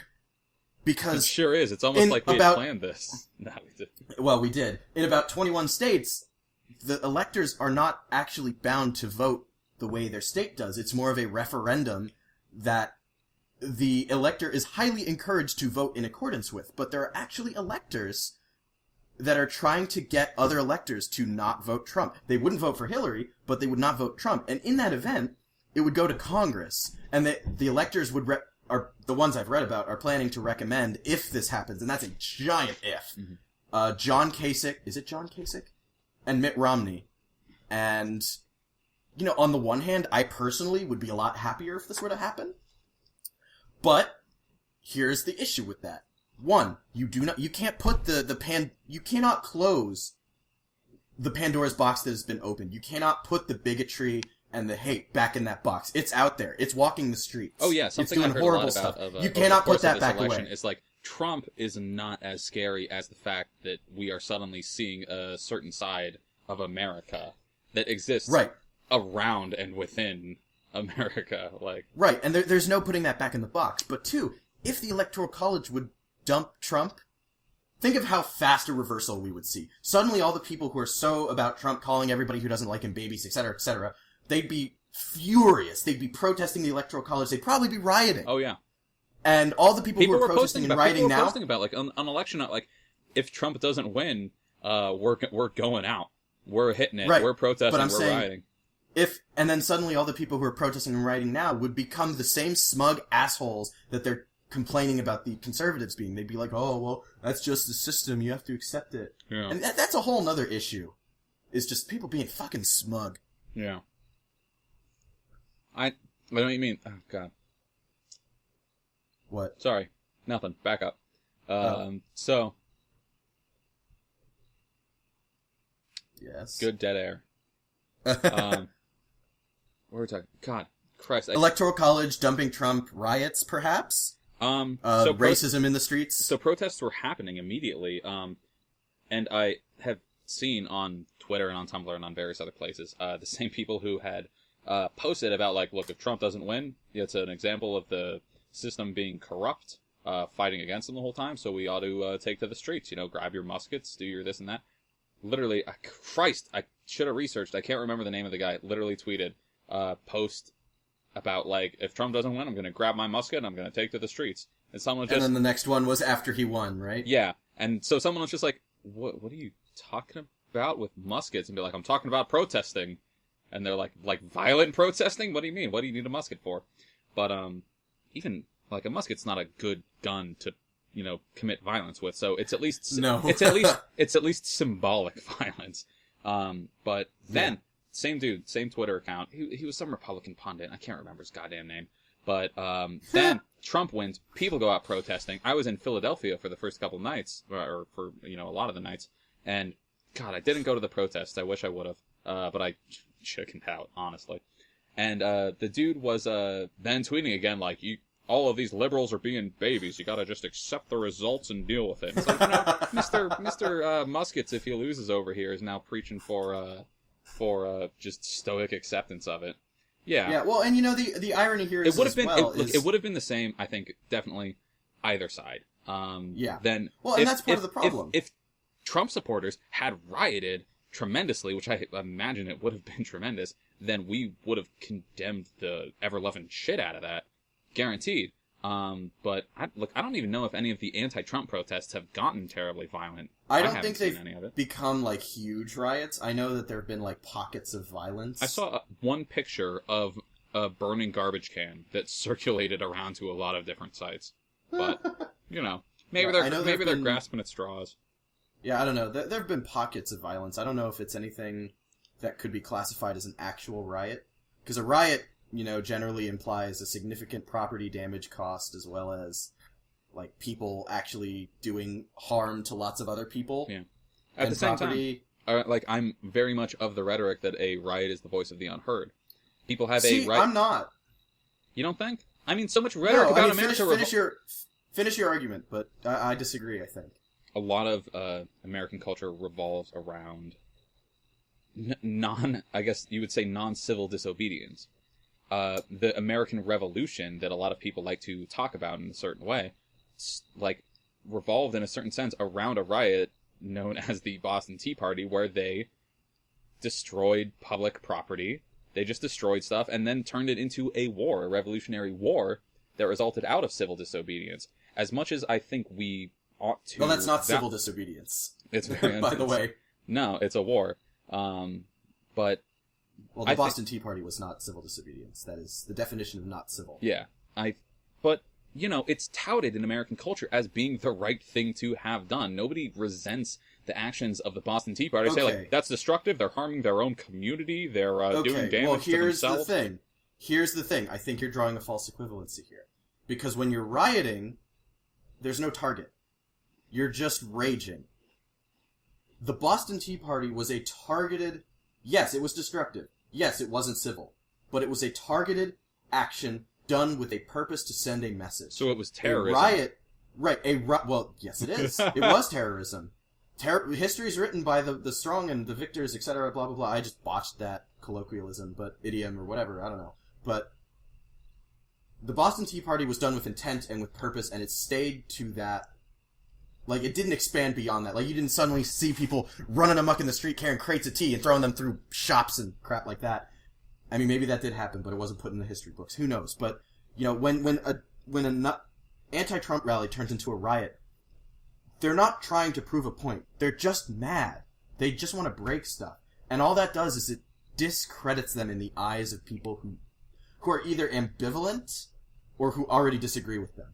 Because it sure is. It's almost like we had planned this. No, we didn't. Well, we did. In about 21 states, the electors are not actually bound to vote the way their state does. It's more of a referendum that the elector is highly encouraged to vote in accordance with. But there are actually electors that are trying to get other electors to not vote Trump. They wouldn't vote for Hillary, but they would not vote Trump. And in that event, it would go to Congress, and the electors would are the ones I've read about are planning to recommend, if this happens, and that's a giant if, John Kasich, is it John Kasich? And Mitt Romney. And, on the one hand, I personally would be a lot happier if this were to happen. But, here's the issue with that. One, you can't put you cannot close the Pandora's box that has been opened. You cannot put the bigotry and the hate back in that box. It's out there. It's walking the streets. Oh yeah, something it's doing I've heard horrible a lot about stuff. You cannot put that back away. It's like Trump is not as scary as the fact that we are suddenly seeing a certain side of America that exists around and within America. Right, and there's no putting that back in the box. But 2, if the Electoral College would dump Trump, think of how fast a reversal we would see. Suddenly all the people who are so about Trump calling everybody who doesn't like him babies, etc., they'd be furious. They'd be protesting the Electoral College. They'd probably be rioting. Oh, yeah. And all the people who are protesting and rioting now... People were posting about, like, on election night, like, if Trump doesn't win, we're going out. We're hitting it. Right. We're protesting. We're rioting. And then suddenly all the people who are protesting and rioting now would become the same smug assholes that they're complaining about the conservatives being. They'd be like, oh, well, that's just the system. You have to accept it. Yeah. And that's a whole nother issue. Is just people being fucking smug. Yeah. I know what you mean. Oh, God. What? Sorry. Nothing. Back up. So. Yes. Good dead air. What were we talking? God. Christ. Electoral College dumping Trump riots, perhaps? Racism in the streets? So protests were happening immediately. And I have seen on Twitter and on Tumblr and on various other places, the same people who had posted about, like, look, if Trump doesn't win, it's an example of the system being corrupt, fighting against them the whole time, so we ought to take to the streets, grab your muskets, do your this and that. Literally, Christ, I should have researched, I can't remember the name of the guy, literally tweeted, post about, like, if Trump doesn't win, I'm going to grab my musket and I'm going to take to the streets. And someone just... And then the next one was after he won, right? Yeah. And so someone was just like, what are you talking about with muskets? And be like, I'm talking about protesting. And they're like violent protesting? What do you mean? What do you need a musket for? But, even, like, a musket's not a good gun to, commit violence with. So it's at least... No. it's at least symbolic violence. But then, same dude, same Twitter account. He was some Republican pundit. I can't remember his goddamn name. But then Trump wins. People go out protesting. I was in Philadelphia for the first couple nights, or for a lot of the nights. And God, I didn't go to the protests. I wish I would have, but I chickened out, honestly. And the dude was then tweeting again, like, all of these liberals are being babies. You gotta just accept the results and deal with it. It's like, Mr. Muskets, if he loses over here, is now preaching for just stoic acceptance of it. Yeah. Yeah. Well, and the irony here is it would have been the same. I think definitely either side. Yeah. Then and that's part of the problem. If Trump supporters had rioted tremendously, which I imagine it would have been tremendous, then we would have condemned the ever-loving shit out of that, guaranteed. But I don't even know if any of the anti-Trump protests have gotten terribly violent. I don't think they've become, like, huge riots. I know that there have been, like, pockets of violence. I saw one picture of a burning garbage can that circulated around to a lot of different sites. But, maybe they're grasping at straws. Yeah, I don't know. There have been pockets of violence. I don't know if it's anything that could be classified as an actual riot. Because a riot, generally implies a significant property damage cost as well as, like, people actually doing harm to lots of other people. Yeah. At the same time, I'm very much of the rhetoric that a riot is the voice of the unheard. People have a right... I'm not. You don't think? I mean, so much rhetoric about America... Finish your argument, but I disagree, I think. A lot of American culture revolves around I guess you would say non-civil disobedience. The American Revolution that a lot of people like to talk about in a certain way, like, revolved in a certain sense around a riot known as the Boston Tea Party, where they destroyed public property. They just destroyed stuff and then turned it into a revolutionary war that resulted out of civil disobedience. As much as I think we ought to... Well, that's not civil disobedience. It's very by the way. No, it's a war. But... Well, the Boston Tea Party was not civil disobedience. That is the definition of not civil. Yeah. But, it's touted in American culture as being the right thing to have done. Nobody resents the actions of the Boston Tea Party. They say, like, that's destructive, they're harming their own community, they're doing damage to themselves. Here's the thing. I think you're drawing a false equivalency here. Because when you're rioting, there's no target. You're just raging. The Boston Tea Party was a targeted... Yes, it was destructive. Yes, it wasn't civil. But it was a targeted action done with a purpose to send a message. So it was terrorism. A riot... Right, well, yes it is. It was terrorism. History is written by the strong and the victors, etc., blah, blah, blah. I just botched that colloquialism, but idiom or whatever, I don't know. But the Boston Tea Party was done with intent and with purpose, and it stayed to that. Like, it didn't expand beyond that. Like, you didn't suddenly see people running amok in the street carrying crates of tea and throwing them through shops and crap like that. I mean, maybe that did happen, but it wasn't put in the history books. Who knows? But, when an anti-Trump rally turns into a riot, they're not trying to prove a point. They're just mad. They just want to break stuff. And all that does is it discredits them in the eyes of people who are either ambivalent or who already disagree with them.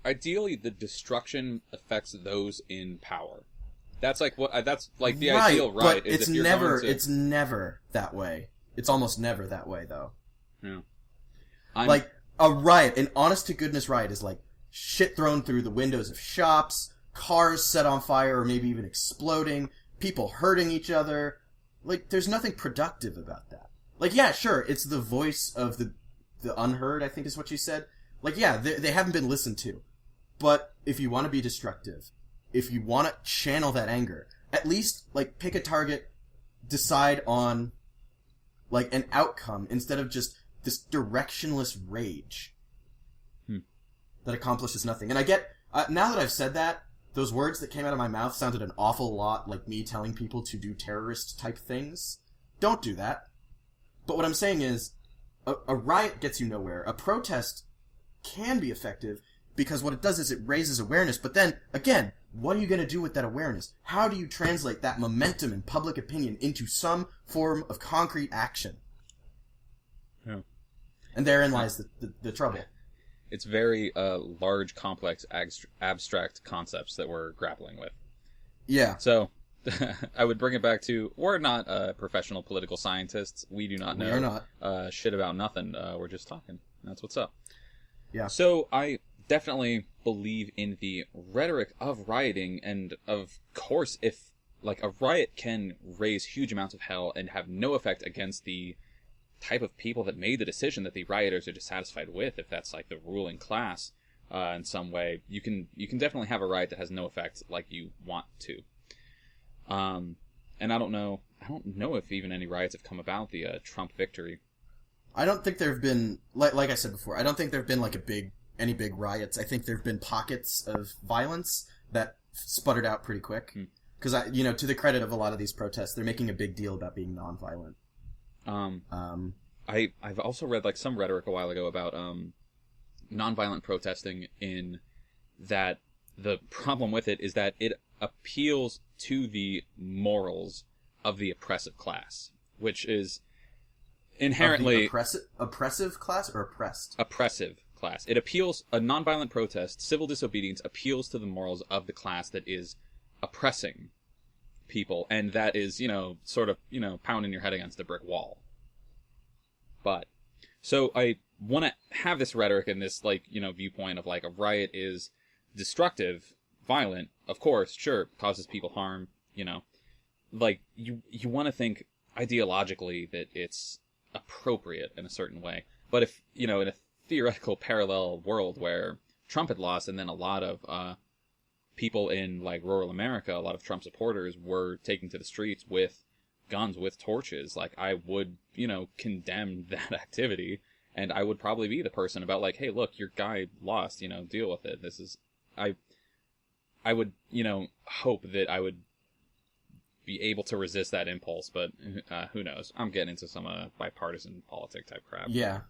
Ideally, the destruction affects those in power. That's like the right, ideal right. But it's never that way. It's almost never that way, though. Yeah. Like, a riot, an honest-to-goodness riot is like shit thrown through the windows of shops, cars set on fire or maybe even exploding, people hurting each other. Like, there's nothing productive about that. Like, yeah, sure, it's the voice of the unheard, I think is what you said. Like, yeah, they haven't been listened to. But if you want to be destructive, if you want to channel that anger, at least, like, pick a target, decide on, like, an outcome instead of just this directionless rage that accomplishes nothing. And I get, now that I've said that, those words that came out of my mouth sounded an awful lot like me telling people to do terrorist-type things. Don't do that. But what I'm saying is, a riot gets you nowhere. A protest can be effective because what it does is it raises awareness. But then, again, what are you going to do with that awareness? How do you translate that momentum in public opinion into some form of concrete action? Yeah. And therein lies the trouble. It's very large, complex, abstract concepts that we're grappling with. Yeah. So, I would bring it back to, we're not professional political scientists. We do not know We are not. Shit about nothing. We're just talking. That's what's up. Yeah. So, I definitely believe in the rhetoric of rioting, and of course, if, like, a riot can raise huge amounts of hell and have no effect against the type of people that made the decision that the rioters are dissatisfied with, if that's, like, the ruling class, in some way, you can definitely have a riot that has no effect like you want to. And I don't know if even any riots have come about the Trump victory. I don't think there have been, like I said before, I don't think there have been, like, any big riots. I think there have been pockets of violence that sputtered out pretty quick. Because, to the credit of a lot of these protests, they're making a big deal about being nonviolent. I've also read, like, some rhetoric a while ago about nonviolent protesting, in that the problem with it is that it appeals to the morals of the oppressive class, which is inherently... Oppressive class or oppressed? Oppressive class. It appeals, a nonviolent protest, civil disobedience, appeals to the morals of the class that is oppressing people, and that is, sort of, pounding your head against a brick wall. But, so I want to have this rhetoric and this, like, viewpoint of, like, a riot is destructive, violent, of course, sure, causes people harm, like, you want to think ideologically that it's appropriate in a certain way. But if, in a theoretical parallel world where Trump had lost, and then a lot of people in, like, rural America, a lot of Trump supporters were taking to the streets with guns, with torches, like, I would, condemn that activity, and I would probably be the person about, like, hey, look, your guy lost, deal with it. This is, I would, hope that I would be able to resist that impulse, but who knows? I'm getting into some bipartisan politic type crap. Yeah.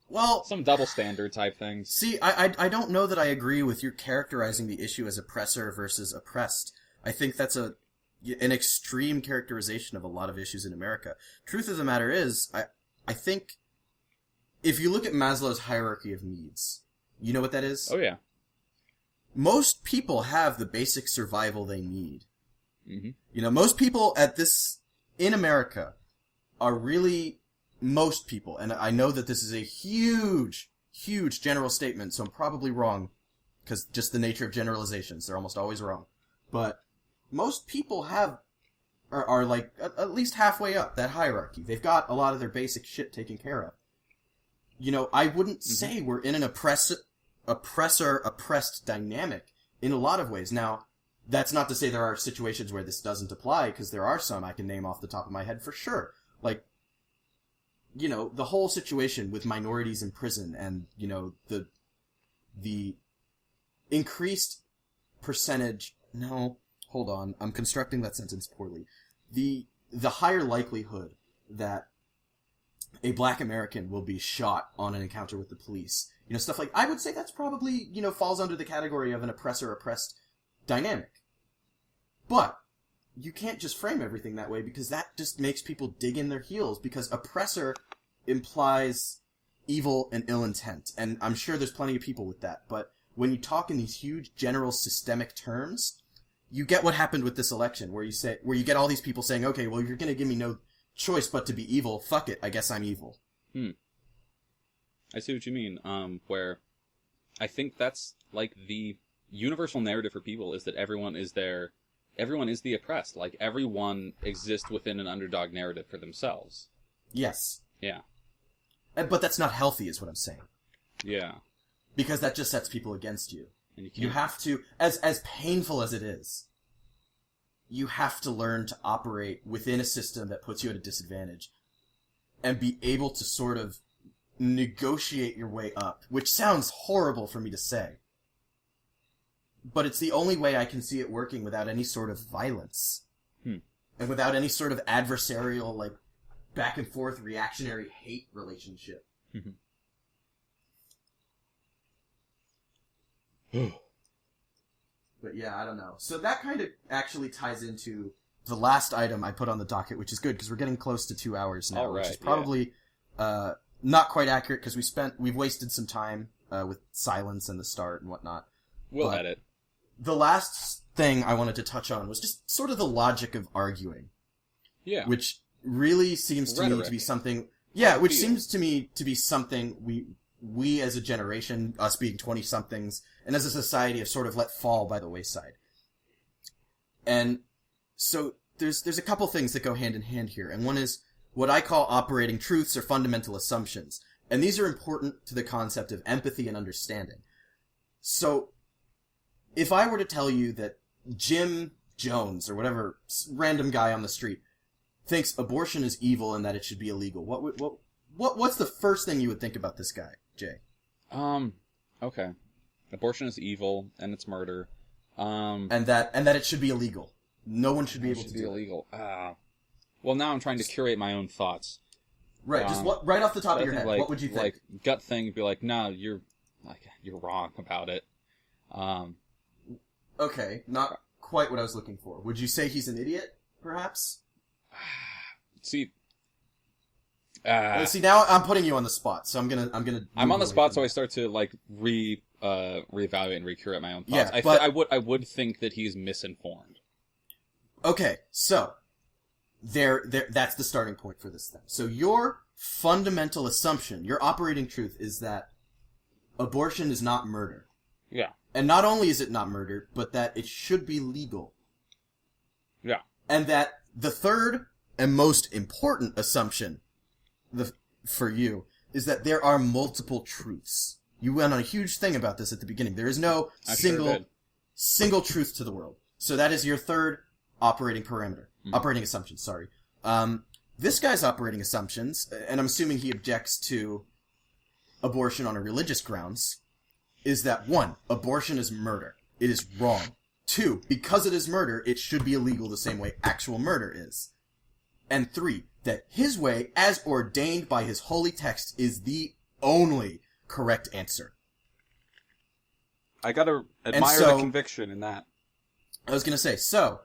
Well, some double standard type things. See, I don't know that I agree with you characterizing the issue as oppressor versus oppressed. I think that's an extreme characterization of a lot of issues in America. Truth of the matter is, I think if you look at Maslow's hierarchy of needs, you know what that is? Oh, yeah. Most people have the basic survival they need. Mm-hmm. Most people in America are really, most people, and I know that this is a huge, huge general statement, so I'm probably wrong, because just the nature of generalizations, they're almost always wrong. But most people are like at least halfway up that hierarchy. They've got a lot of their basic shit taken care of. I wouldn't say we're in an oppressor-oppressed dynamic in a lot of ways. Now, that's not to say there are situations where this doesn't apply, because there are some I can name off the top of my head for sure. Like, the whole situation with minorities in prison and, the increased percentage... No, hold on. I'm constructing that sentence poorly. The higher likelihood that a black American will be shot on an encounter with the police. Stuff like... I would say that's probably, falls under the category of an oppressor-oppressed dynamic. But you can't just frame everything that way, because that just makes people dig in their heels, because oppressor implies evil and ill intent. And I'm sure there's plenty of people with that. But when you talk in these huge general systemic terms, you get what happened with this election, where you get all these people saying, okay, well, you're going to give me no choice but to be evil. Fuck it. I guess I'm evil. I see what you mean. Where I think that's, like, the universal narrative for people is that everyone is the oppressed. Like, everyone exists within an underdog narrative for themselves. Yes. Yeah. But that's not healthy, is what I'm saying. Yeah. Because that just sets people against you. And you have to, as painful as it is, you have to learn to operate within a system that puts you at a disadvantage and be able to sort of negotiate your way up, which sounds horrible for me to say. But it's the only way I can see it working without any sort of violence. And without any sort of adversarial, like, back and forth reactionary hate relationship. But yeah, I don't know. So that kind of actually ties into the last item I put on the docket, which is good because we're getting close to 2 hours now, which is probably not quite accurate because we've wasted some time with silence and the start and whatnot. We'll edit. The last thing I wanted to touch on was just sort of the logic of arguing. Yeah. Which really seems to me to be something... Yeah, which seems to me to be something we as a generation, us being 20-somethings, and as a society have sort of let fall by the wayside. And so there's a couple things that go hand in hand here, and one is what I call operating truths or fundamental assumptions. And these are important to the concept of empathy and understanding. So, if I were to tell you that Jim Jones, or whatever random guy on the street, thinks abortion is evil and that it should be illegal, what's the first thing you would think about this guy, Jay? Okay. Abortion is evil and it's murder. And that it should be illegal. No one should be able to do it. Illegal. Well, now I'm trying to curate my own thoughts. Right, just right off the top of your head, what would you think? Like, gut thing would be like, no, you're wrong about it. Okay, not quite what I was looking for. Would you say he's an idiot, perhaps? See, now I'm putting you on the spot, so I'm gonna. I'm on the spot, so I start to like reevaluate and recurate my own thoughts. Yeah, but I would think that he's misinformed. Okay, so that's the starting point for this thing. So your fundamental assumption, your operating truth, is that abortion is not murder. Yeah. And not only is it not murder, but that it should be legal. Yeah. And that the third and most important assumption for you is that there are multiple truths. You went on a huge thing about this at the beginning. There is no single truth to the world. So that is your third operating parameter. Operating assumption, sorry. This guy's operating assumptions, and I'm assuming he objects to abortion on a religious grounds, is that 1, abortion is murder. It is wrong. 2, because it is murder, it should be illegal the same way actual murder is. And 3, that his way, as ordained by his holy text, is the only correct answer. I gotta admire the conviction in that. I was gonna say, so,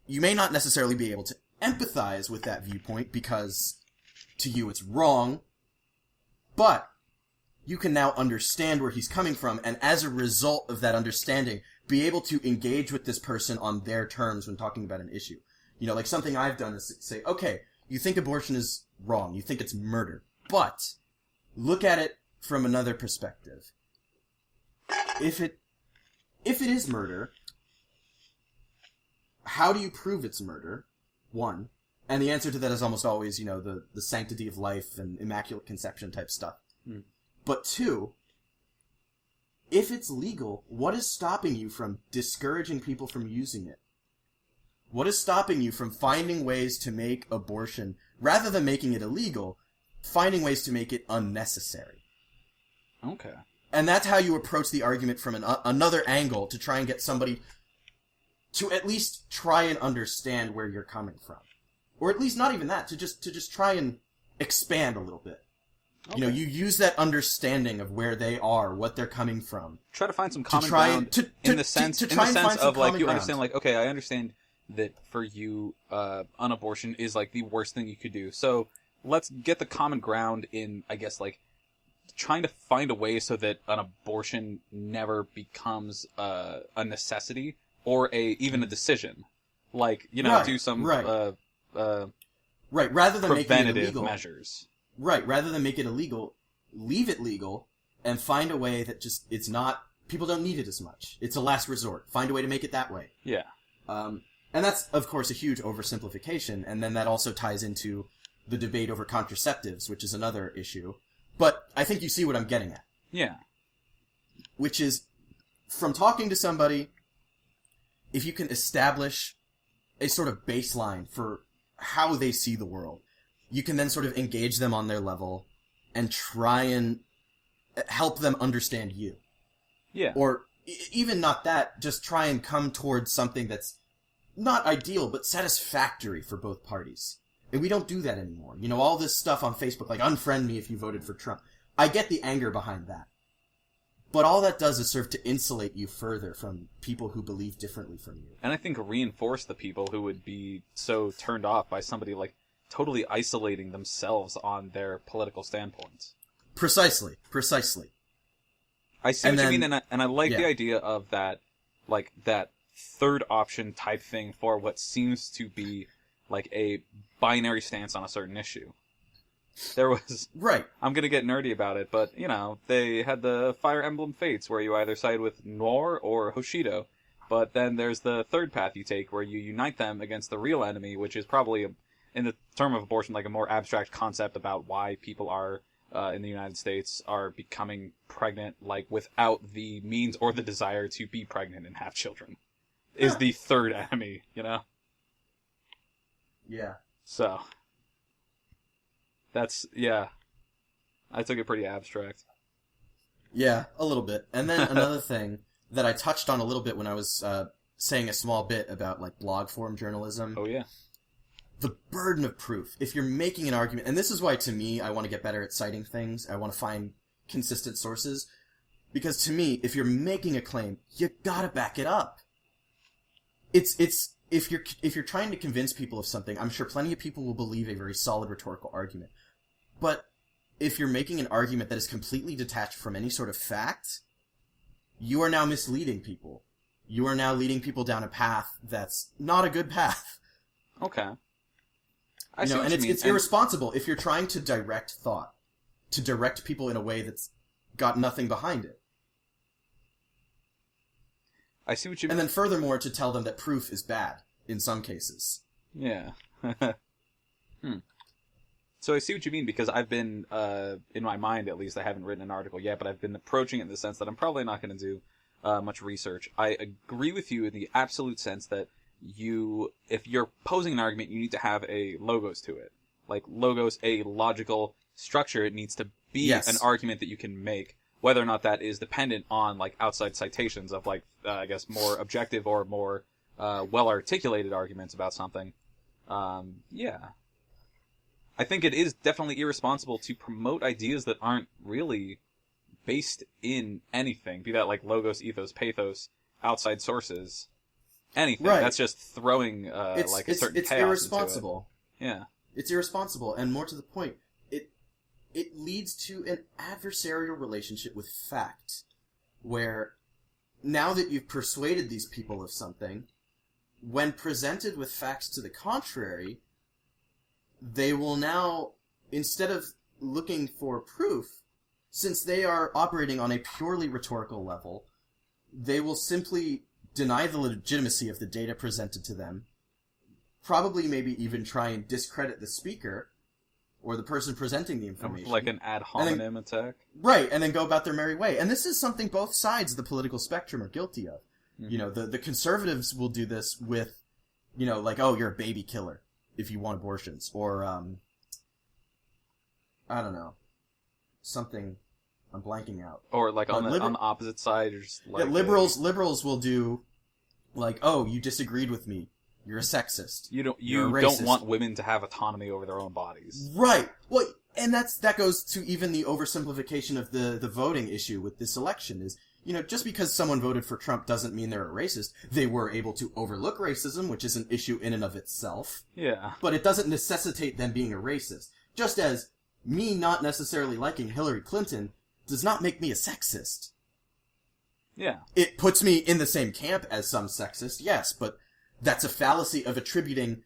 you may not necessarily be able to empathize with that viewpoint because to you it's wrong, but you can now understand where he's coming from, and as a result of that understanding, be able to engage with this person on their terms when talking about an issue. You know, like something I've done is say, okay, you think abortion is wrong, you think it's murder, but look at it from another perspective. If it is murder, how do you prove it's murder? 1. And the answer to that is almost always, the sanctity of life and immaculate conception type stuff. But 2, if it's legal, what is stopping you from discouraging people from using it? What is stopping you from finding ways to make abortion, rather than making it illegal, finding ways to make it unnecessary? Okay. And that's how you approach the argument from another angle to try and get somebody to at least try and understand where you're coming from. Or at least not even that, to just try and expand a little bit. Okay. You use that understanding of where they are, what they're coming from. Try to find some common ground in the sense of like you understand, like, okay, I understand that for you, an abortion is like the worst thing you could do. So let's get the common ground in, I guess, like trying to find a way so that an abortion never becomes a necessity or even a decision. Like, do some rather than preventative making it illegal, measures. Right, rather than make it illegal, leave it legal and find a way that just it's not people don't need it as much. It's a last resort. Find a way to make it that way. Yeah. And that's of course a huge oversimplification, and then that also ties into the debate over contraceptives, which is another issue. But I think you see what I'm getting at. Yeah. Which is, from talking to somebody, if you can establish a sort of baseline for how they see the world, you can then sort of engage them on their level and try and help them understand you. Yeah. Or even not that, just try and come towards something that's not ideal, but satisfactory for both parties. And we don't do that anymore. You know, all this stuff on Facebook, like, unfriend me if you voted for Trump. I get the anger behind that. But all that does is serve to insulate you further from people who believe differently from you. And I think reinforce the people who would be so turned off by somebody, like, totally isolating themselves on their political standpoints. Precisely. I see what you mean, and I like the idea of that, like, that third option type thing for what seems to be, like, a binary stance on a certain issue. There was... Right. I'm gonna get nerdy about it, but, you know, they had the Fire Emblem Fates, where you either side with Noir or Hoshido. But then there's the third path you take, where you unite them against the real enemy, which is probably, in the term of abortion, like a more abstract concept about why people are, in the United States, are becoming pregnant, like, without the means or the desire to be pregnant and have children. Is the third enemy, you know? Yeah. So... That's, yeah. I took it pretty abstract. Yeah, a little bit. And then another thing that I touched on a little bit when I was saying a small bit about, like, blog form journalism. Oh, yeah. The burden of proof. If you're making an argument, and this is why, to me, I want to get better at citing things. I want to find consistent sources. Because to me, if you're making a claim, you gotta back it up. If you're trying to convince people of something, I'm sure plenty of people will believe a very solid rhetorical argument. But if you're making an argument that is completely detached from any sort of fact, you are now misleading people. You are now leading people down a path that's not a good path. Okay. It's irresponsible if you're trying to direct thought, to direct people in a way that's got nothing behind it. I see what you mean. And then furthermore, to tell them that proof is bad, in some cases. Yeah. So I see what you mean, because I've been, in my mind at least, I haven't written an article yet, but I've been approaching it in the sense that I'm probably not going to do much research. I agree with you in the absolute sense that if you're posing an argument, you need to have a logos to it. Like, logos, a logical structure. It needs to be an argument that you can make, whether or not that is dependent on, like, outside citations of, like, I guess, more objective or more well-articulated arguments about something. Yeah. I think it is definitely irresponsible to promote ideas that aren't really based in anything, be that, like, logos, ethos, pathos, outside sources, anything. Right. That's just throwing, a certain it's chaos irresponsible. into it. Yeah. It's irresponsible, and more to the point, it leads to an adversarial relationship with fact, where now that you've persuaded these people of something, when presented with facts to the contrary, they will now, instead of looking for proof, since they are operating on a purely rhetorical level, they will simply deny the legitimacy of the data presented to them, probably maybe even try and discredit the speaker, or the person presenting the information. Like an ad hominem attack? Right, and then go about their merry way. And this is something both sides of the political spectrum are guilty of. Mm-hmm. You know, the conservatives will do this with, you know, like, oh, you're a baby killer if you want abortions. Or, I don't know. Something I'm blanking out. Or, like, on the opposite side, or just like... Yeah, liberals will do, like, oh, you disagreed with me. You're a sexist. You don't want women to have autonomy over their own bodies. Right. Well, and that goes to even the oversimplification of the voting issue with this election is, you know, just because someone voted for Trump doesn't mean they're a racist. They were able to overlook racism, which is an issue in and of itself. Yeah. But it doesn't necessitate them being a racist. Just as me not necessarily liking Hillary Clinton does not make me a sexist. Yeah. It puts me in the same camp as some sexists, yes, but that's a fallacy of attributing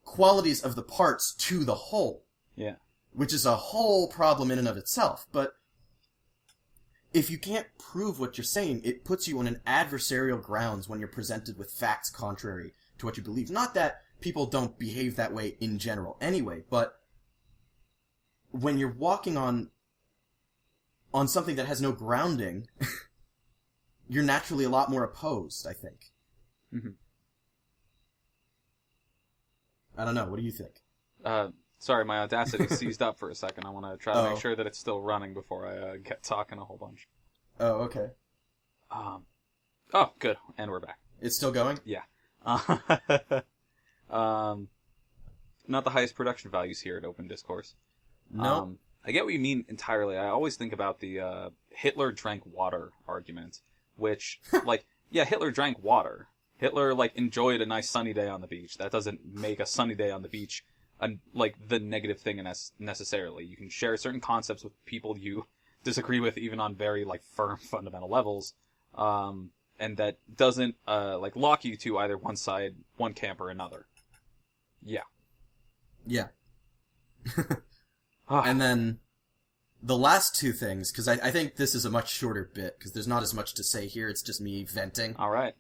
qualities of the parts to the whole. Yeah. Which is a whole problem in and of itself. But if you can't prove what you're saying, it puts you on an adversarial grounds when you're presented with facts contrary to what you believe. Not that people don't behave that way in general anyway, but when you're walking on something that has no grounding, you're naturally a lot more opposed, I think. Mm-hmm. I don't know. What do you think? Sorry, my Audacity seized up for a second. I want to try to make sure that it's still running before I get talking a whole bunch. Oh, okay. Oh, good. And we're back. It's still going? Yeah. not the highest production values here at Open Discourse. No. I get what you mean entirely. I always think about the Hitler drank water argument, which, like, yeah, Hitler drank water. Hitler, like, enjoyed a nice sunny day on the beach. That doesn't make a sunny day on the beach, like, the negative thing necessarily. You can share certain concepts with people you disagree with, even on very, like, firm fundamental levels, and that doesn't, like, lock you to either one side, one camp, or another. Yeah. Yeah. And then the last two things, because I think this is a much shorter bit, because there's not as much to say here, it's just me venting. All right.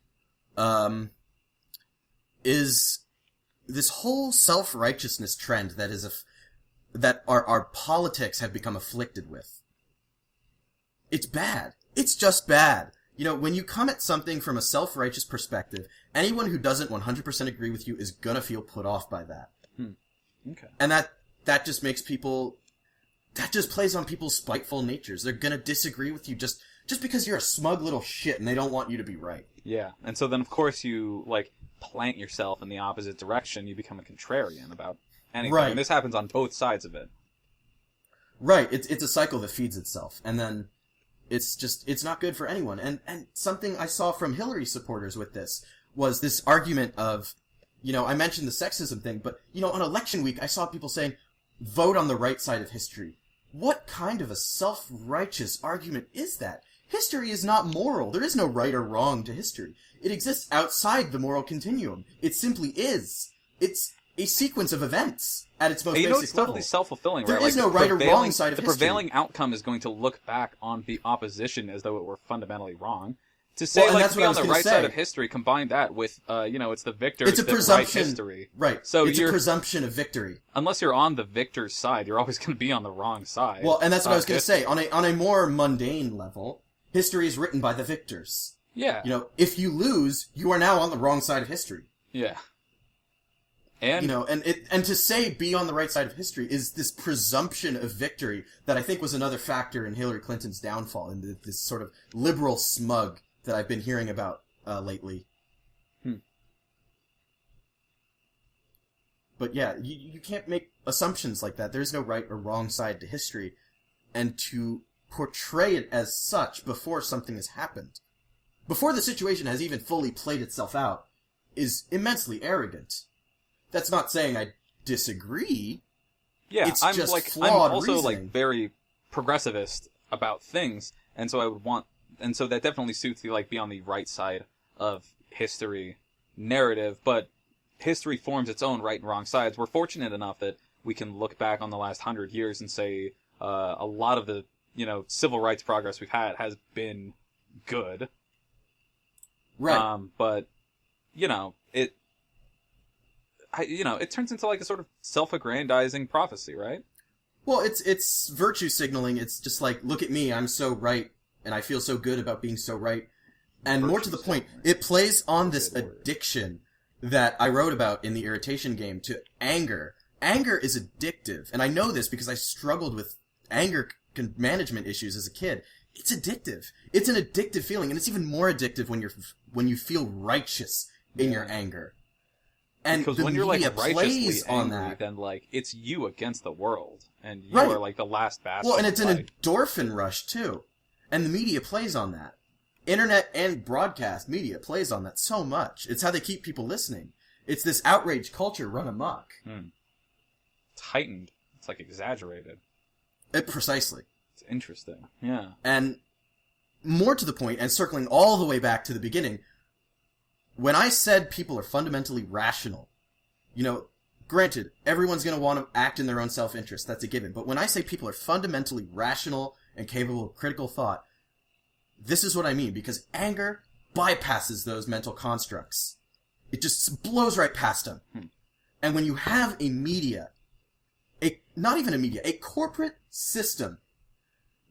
Is this whole self-righteousness trend that our politics have become afflicted with. It's bad. It's just bad. You know, when you come at something from a self-righteous perspective, anyone who doesn't 100% agree with you is gonna feel put off by that. Okay. And that just makes people... That just plays on people's spiteful natures. They're gonna disagree with you just because you're a smug little shit and they don't want you to be right. Yeah, and so then, of course, you, like, plant yourself in the opposite direction. You become a contrarian about anything. Right. And this happens on both sides of it. Right. It's a cycle that feeds itself. And then it's not good for anyone. And something I saw from Hillary supporters with this was this argument of, you know, I mentioned the sexism thing, but, you know, on election week, I saw people saying, vote on the right side of history. What kind of a self-righteous argument is that? History is not moral. There is no right or wrong to history. It exists outside the moral continuum. It simply is. It's a sequence of events at its most basic level. It's totally self-fulfilling, right? There is no right or wrong side of history. The prevailing outcome is going to look back on the opposition as though it were fundamentally wrong. To say, like, to be on the right side of history, combine that with, you know, it's the victors that write history. Right. So it's a presumption of victory. Unless you're on the victor's side, you're always going to be on the wrong side. Well, and that's what I was going to say. On a more mundane level, history is written by the victors. Yeah. You know, if you lose, you are now on the wrong side of history. Yeah. And, you know, and to say be on the right side of history is this presumption of victory that I think was another factor in Hillary Clinton's downfall, and this sort of liberal smug that I've been hearing about lately. But yeah, you can't make assumptions like that. There's no right or wrong side to history, and to portray it as such before something has happened, before the situation has even fully played itself out, is immensely arrogant. That's not saying I disagree. Yeah, it's I'm just like flawed I'm also reasoning. like very progressivist about things, and so I would want, and so that definitely suits the, like, be on the right side of history narrative, but history forms its own right and wrong sides. We're fortunate enough that we can look back on the last 100 years and say a lot of the, you know, civil rights progress we've had has been good. Right. But, you know, it turns into like a sort of self-aggrandizing prophecy, right? Well, it's virtue signaling. It's just like, look at me, I'm so right, and I feel so good about being so right. And more to the point, it plays on this addiction that I wrote about in the Irritation game to anger. Anger is addictive, and I know this because I struggled with anger management issues as a kid. It's addictive. It's an addictive feeling, and it's even more addictive when you feel righteous in your anger. And because when you're like righteously angry, then like it's you against the world, and you are like the last bastard. Well, and it's an endorphin rush too, and the media plays on that. Internet and broadcast media plays on that so much. It's how they keep people listening. It's this outrage culture run amok. It's heightened. It's like exaggerated. Precisely. It's interesting. Yeah. And more to the point, and circling all the way back to the beginning, when I said people are fundamentally rational, you know, granted, everyone's going to want to act in their own self-interest. That's a given. But when I say people are fundamentally rational and capable of critical thought, this is what I mean, because anger bypasses those mental constructs. It just blows right past them. And when you have a media, not even a media, a corporate system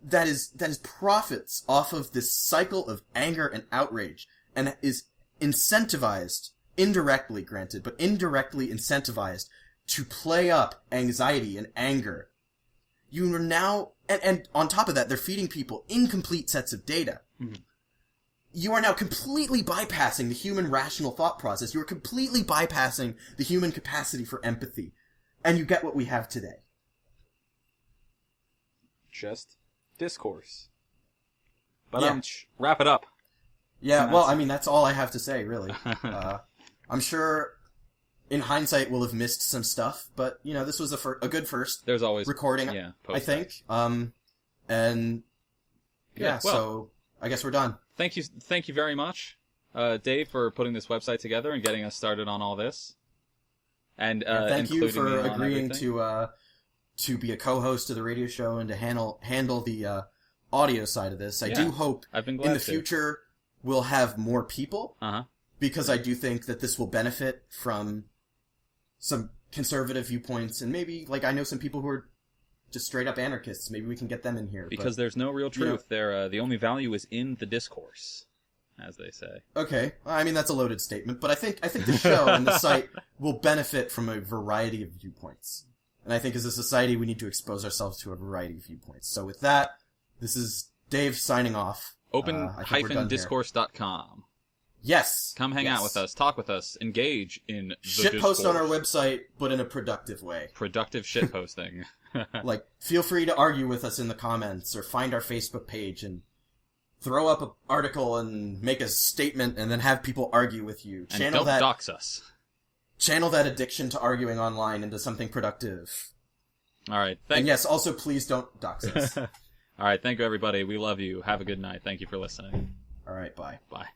that is profits off of this cycle of anger and outrage, and is incentivized, indirectly granted, but indirectly incentivized to play up anxiety and anger, you are now, and on top of that, they're feeding people incomplete sets of data. You are now completely bypassing the human rational thought process. You are completely bypassing the human capacity for empathy. and you get what we have today. Just discourse. But Yeah. wrap it up. Yeah, And well, I mean, that's all I have to say, really. I'm sure, in hindsight, we'll have missed some stuff, but, you know, this was a good first There's always recording, yeah, I think. And, yeah, well, so I guess we're done. Thank you very much, Dave, for putting this website together and getting us started on all this. And Thank you including for me on agreeing everything. to be a co-host of the radio show and to handle the audio side of this. I do hope I've been in glad the to. future we'll have more people, because I do think that this will benefit from some conservative viewpoints, and maybe, like, I know some people who are just straight up anarchists. Maybe we can get them in here. Because there's no real truth. The only value is in the discourse, as they say. Okay, I mean, that's a loaded statement, but I think the show and the site will benefit from a variety of viewpoints. And I think as a society we need to expose ourselves to a variety of viewpoints. So with that, this is Dave signing off. Open-discourse.com. Yes. Come hang out with us, talk with us, engage in the Shitpost discourse. on our website, but in a productive way. Productive shitposting. Like, feel free to argue with us in the comments, or find our Facebook page and throw up an article and make a statement and then have people argue with you. And don't dox us. Channel that addiction to arguing online into something productive. All right. And yes, also please don't dox us. All right. Thank you, everybody. We love you. Have a good night. Thank you for listening. All right, bye. Bye.